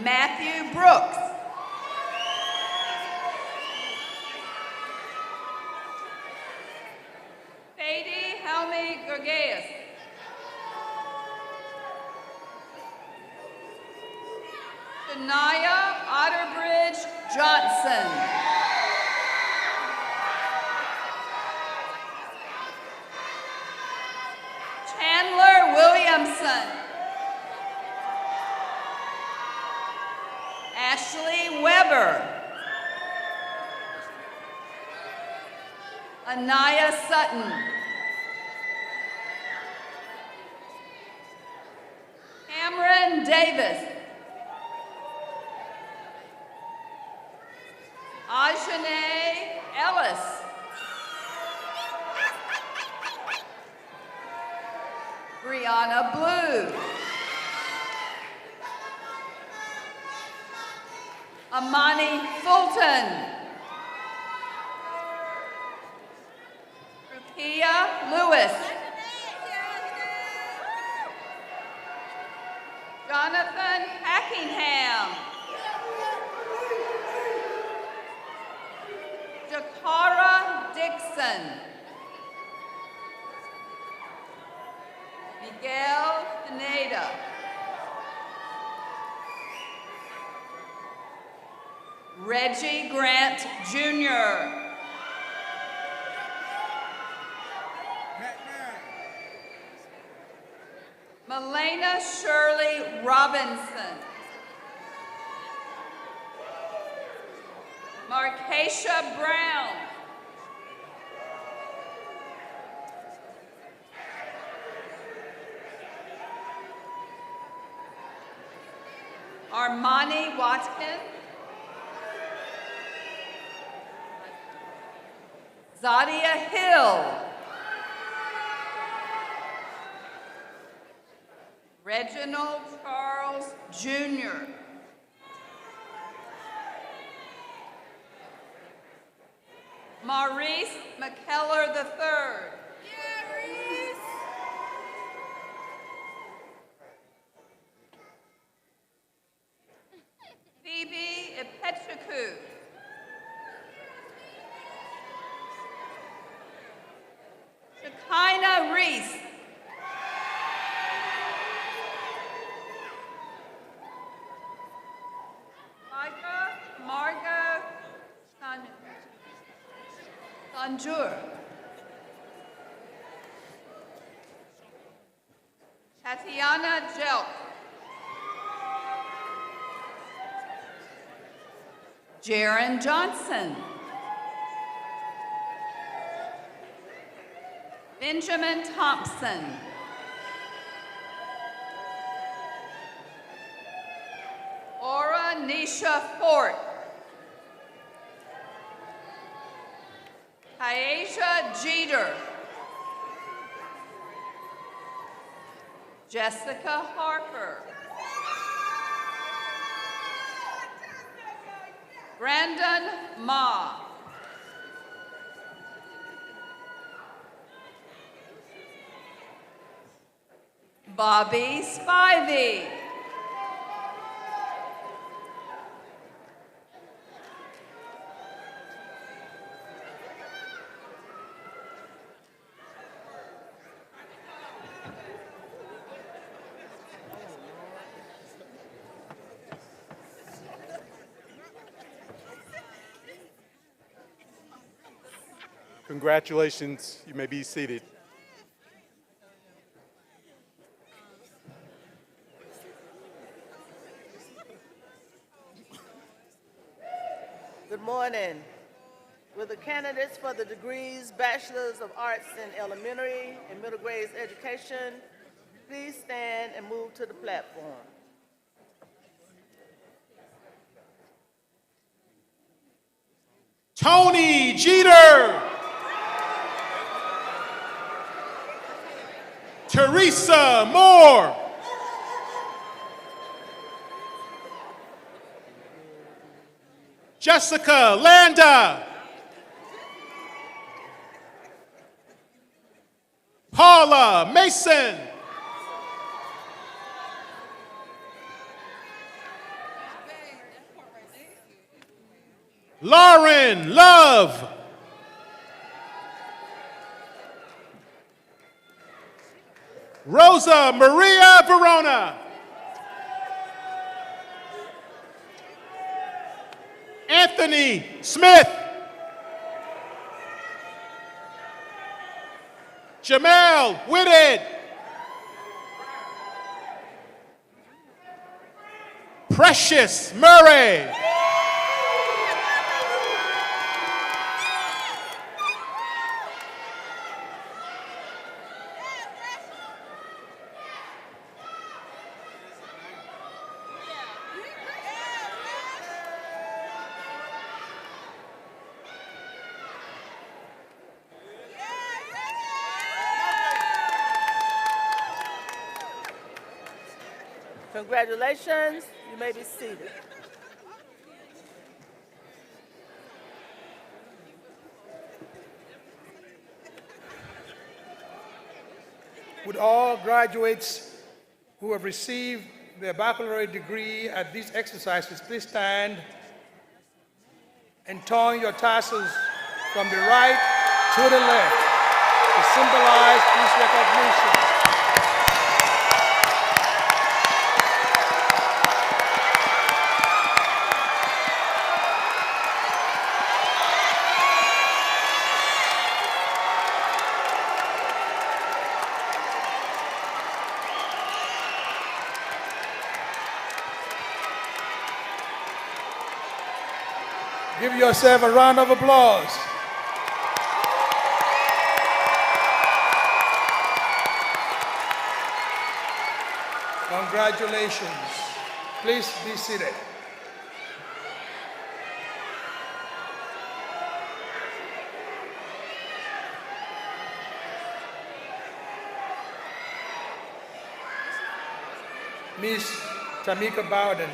Matthew Brooks. Fady Helmi Gorgeus. Shania Otterbridge Johnson. Chandler Williamson. Ashley Weber. Anaya Sutton. Cameron Davis. Ajane Ellis. Brianna Blue. Amani Fulton. Rukia Lewis. Jonathan Hackingham. Jakara Dixon. Miguel Pineda. Reggie Grant Jr. Melena Shirley Robinson. Markeisha Brown. Armani Watkin. Zadia Hill. Reginald Charles Jr. Maurice McKellar III. Phoebe Ipechuku. Shekinah Reese. Margot Sanjur. Tatiana Jelk. Jaron Johnson. Benjamin Thompson. Aura Nisha Fort. Kaisha Jeter. Jessica Harper. Brandon Ma. Bobby Spivey. Congratulations. You may be seated. Good morning. Will the candidates for the degrees Bachelors of Arts in Elementary and Middle Grades Education please stand and move to the platform? Tony Jeter. Teresa Moore. Jessica Landa. Paula Mason. Lauren Love. Rosa Maria Verona. Anthony Smith. Jamel Whitted. Precious Murray. Congratulations. You may be seated. Would all graduates who have received their baccalaureate degree at these exercises please stand and turn your tassels from the right to the left to symbolize this recognition. Give yourself a round of applause. Congratulations. Please be seated. Ms. Tamika Bowden,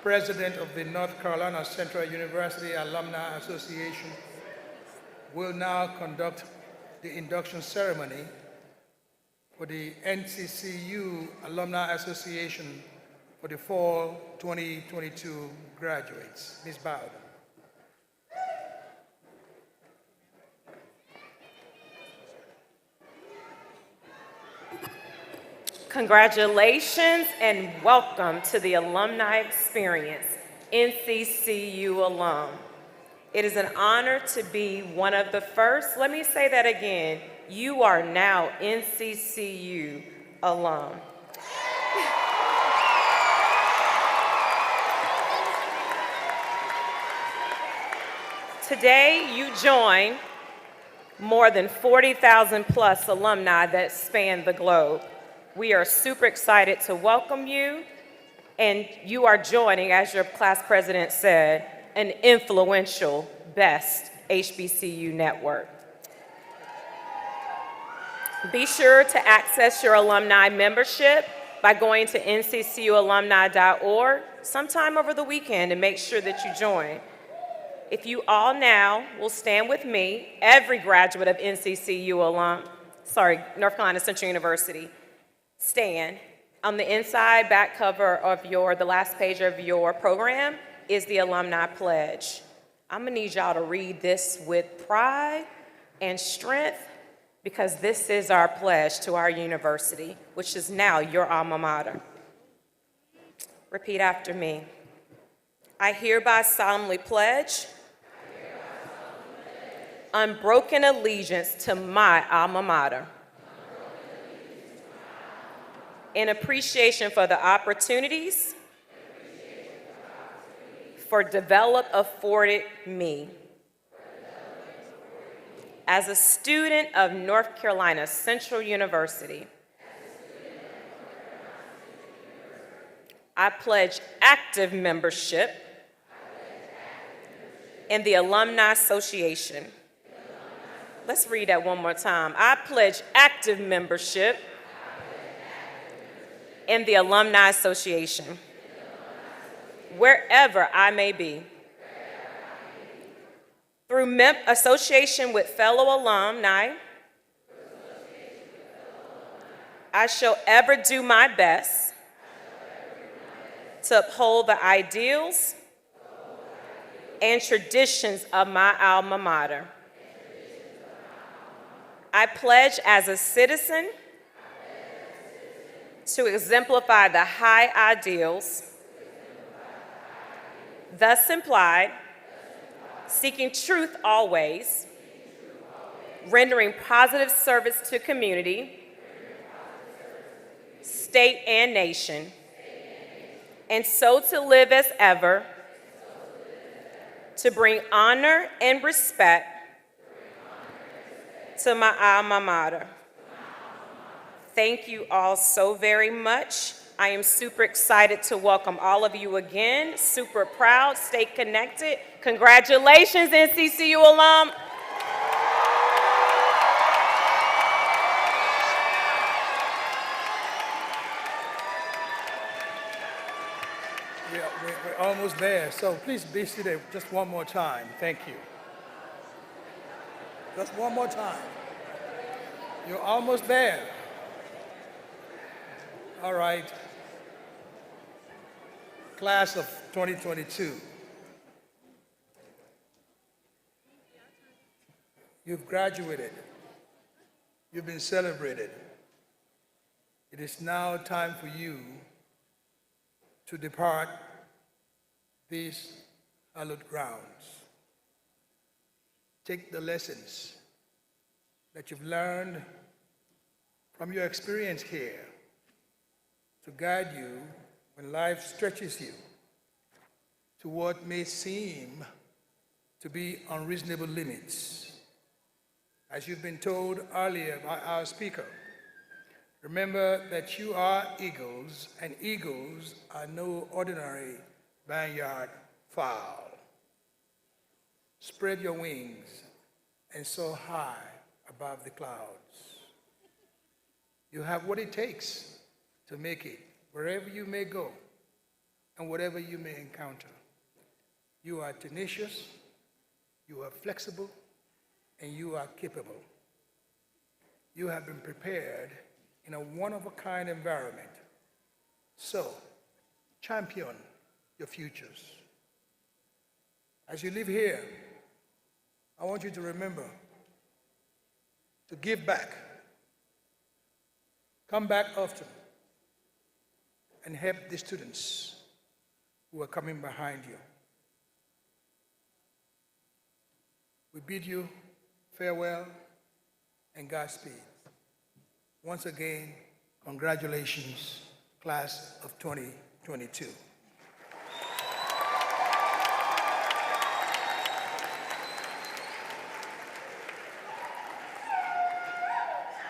President of the North Carolina Central University Alumni Association, will now conduct the induction ceremony for the NCCU Alumni Association for the fall 2022 graduates. Ms. Bowden. Congratulations and welcome to the Alumni Experience, NCCU alum. It is an honor to be one of the first. Let me say that again. You are now NCCU alum. Today, you join more than 40,000 plus alumni that span the globe. We are super excited to welcome you, and you are joining, as your class president said, an influential, best HBCU network. Be sure to access your alumni membership by going to nccualumni.org sometime over the weekend and make sure that you join. If you all now will stand with me, every graduate of North Carolina Central University, stand. On the inside back cover of the last page of your program is the Alumni Pledge. I'm gonna need y'all to read this with pride and strength because this is our pledge to our university, which is now your alma mater. Repeat after me. I hereby solemnly pledge unbroken allegiance to my alma mater. In appreciation for the opportunities for development afforded me. As a student of North Carolina Central University, I pledge active membership in the Alumni Association. Let's read that one more time. I pledge active membership in the Alumni Association, wherever I may be. Through association with fellow alumni, I shall ever do my best to uphold the ideals and traditions of my alma mater. I pledge as a citizen to exemplify the high ideals thus implied, seeking truth always, rendering positive service to community, state and nation, and so to live as ever, to bring honor and respect to my alma mater. Thank you all so very much. I am super excited to welcome all of you again. Super proud. Stay connected. Congratulations, NCCU alum. We're almost there, so please be seated just one more time. Thank you. Just one more time. You're almost there. All right. Class of 2022. You've graduated. You've been celebrated. It is now time for you to depart these hallowed grounds. Take the lessons that you've learned from your experience here to guide you when life stretches you to what may seem to be unreasonable limits. As you've been told earlier by our speaker, remember that you are eagles, and eagles are no ordinary barnyard fowl. Spread your wings and soar high above the clouds. You have what it takes to make it wherever you may go and whatever you may encounter. You are tenacious, you are flexible, and you are capable. You have been prepared in a one-of-a-kind environment. So, champion your futures. As you live here, I want you to remember to give back. Come back often and help the students who are coming behind you. We bid you farewell and Godspeed. Once again, congratulations, class of 2022.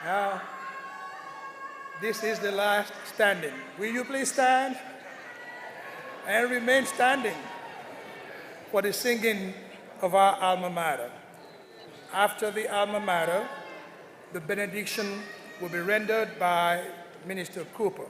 Now, this is the last standing. Will you please stand and remain standing for the singing of our alma mater. After the alma mater, the benediction will be rendered by Minister Cooper.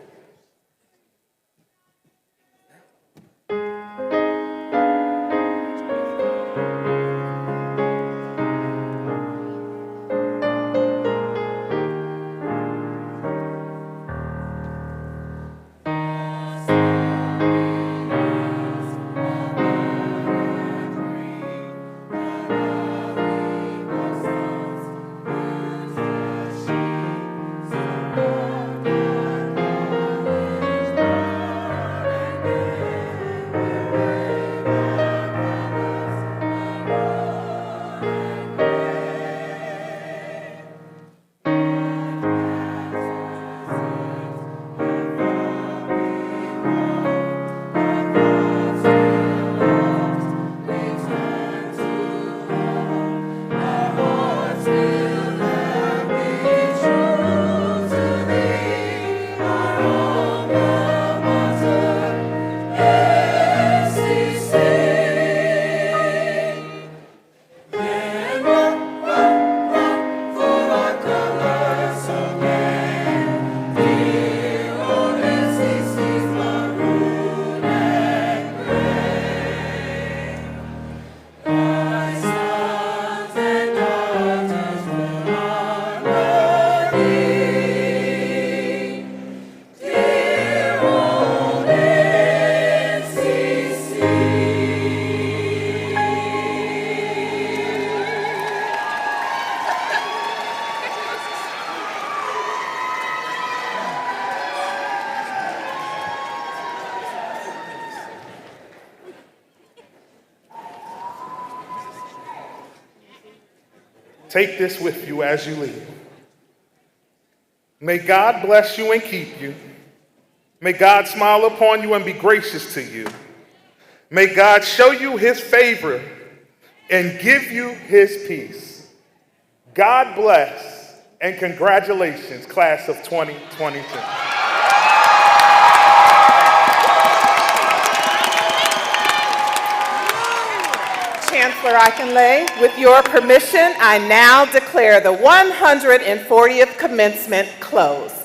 Take this with you as you leave. May God bless you and keep you. May God smile upon you and be gracious to you. May God show you his favor and give you his peace. God bless and congratulations, class of 2022. Chancellor Akinleye, with your permission, I now declare the 140th commencement closed.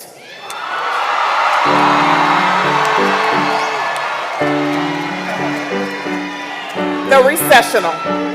The recessional.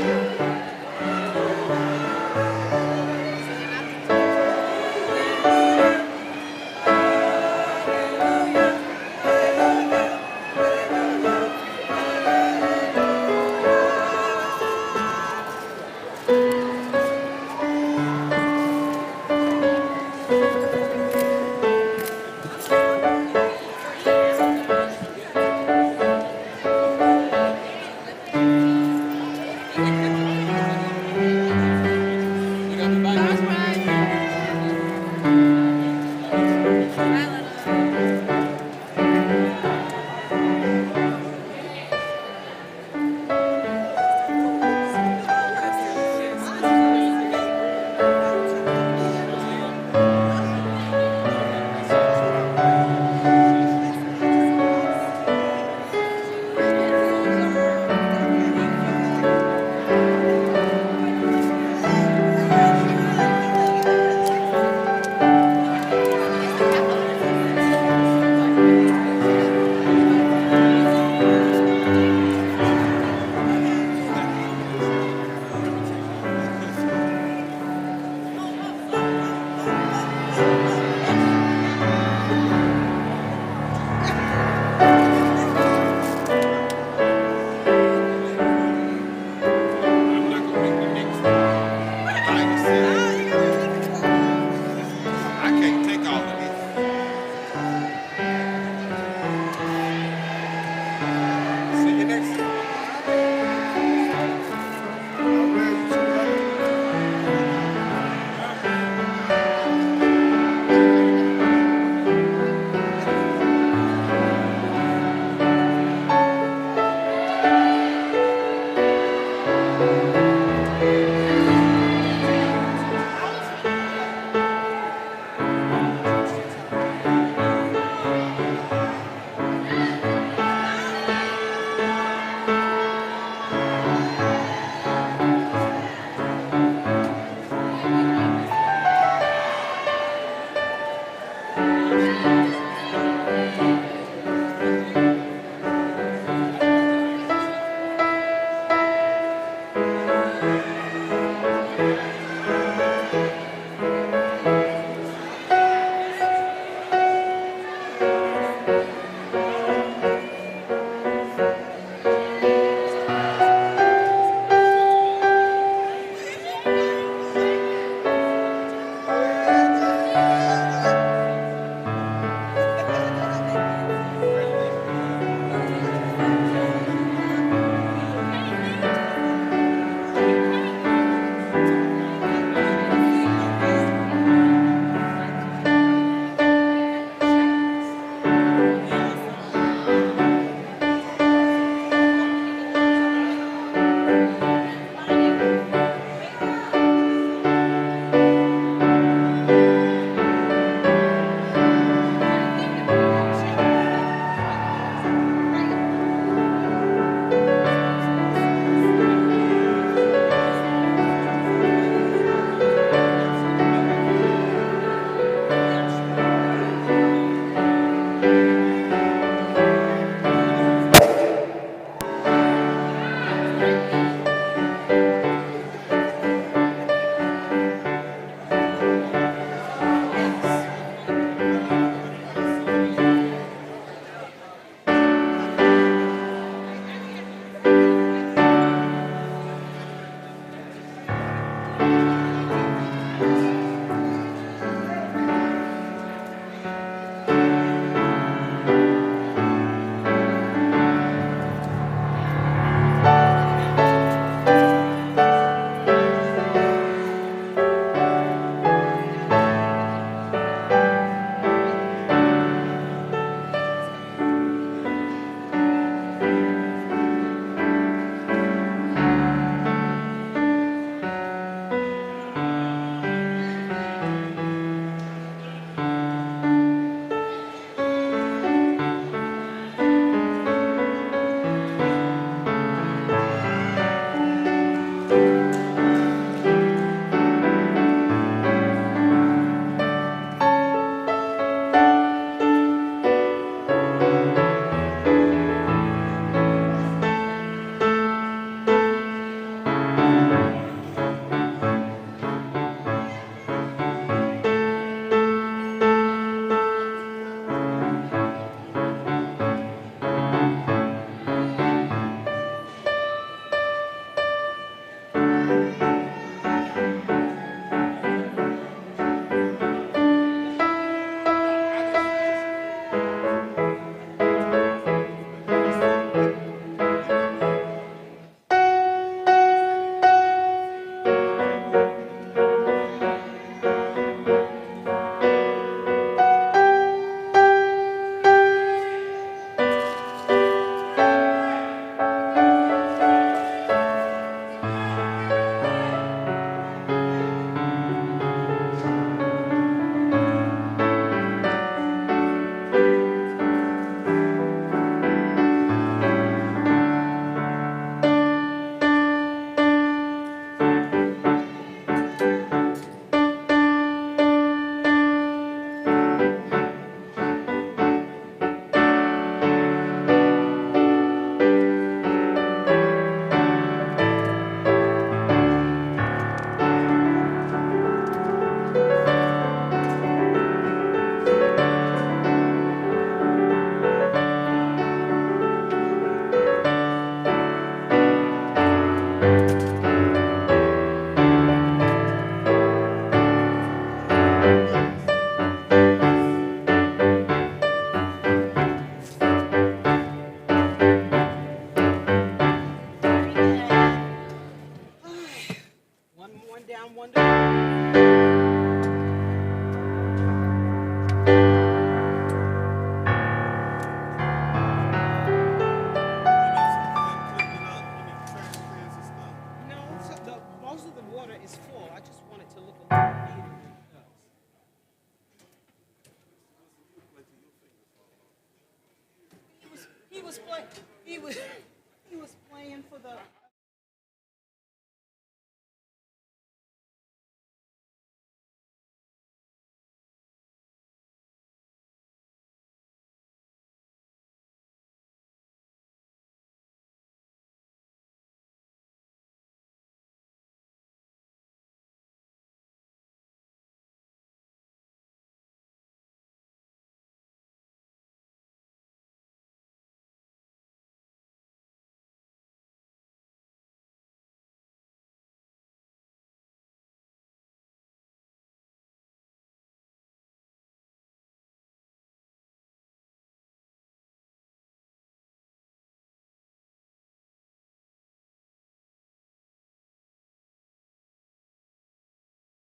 you.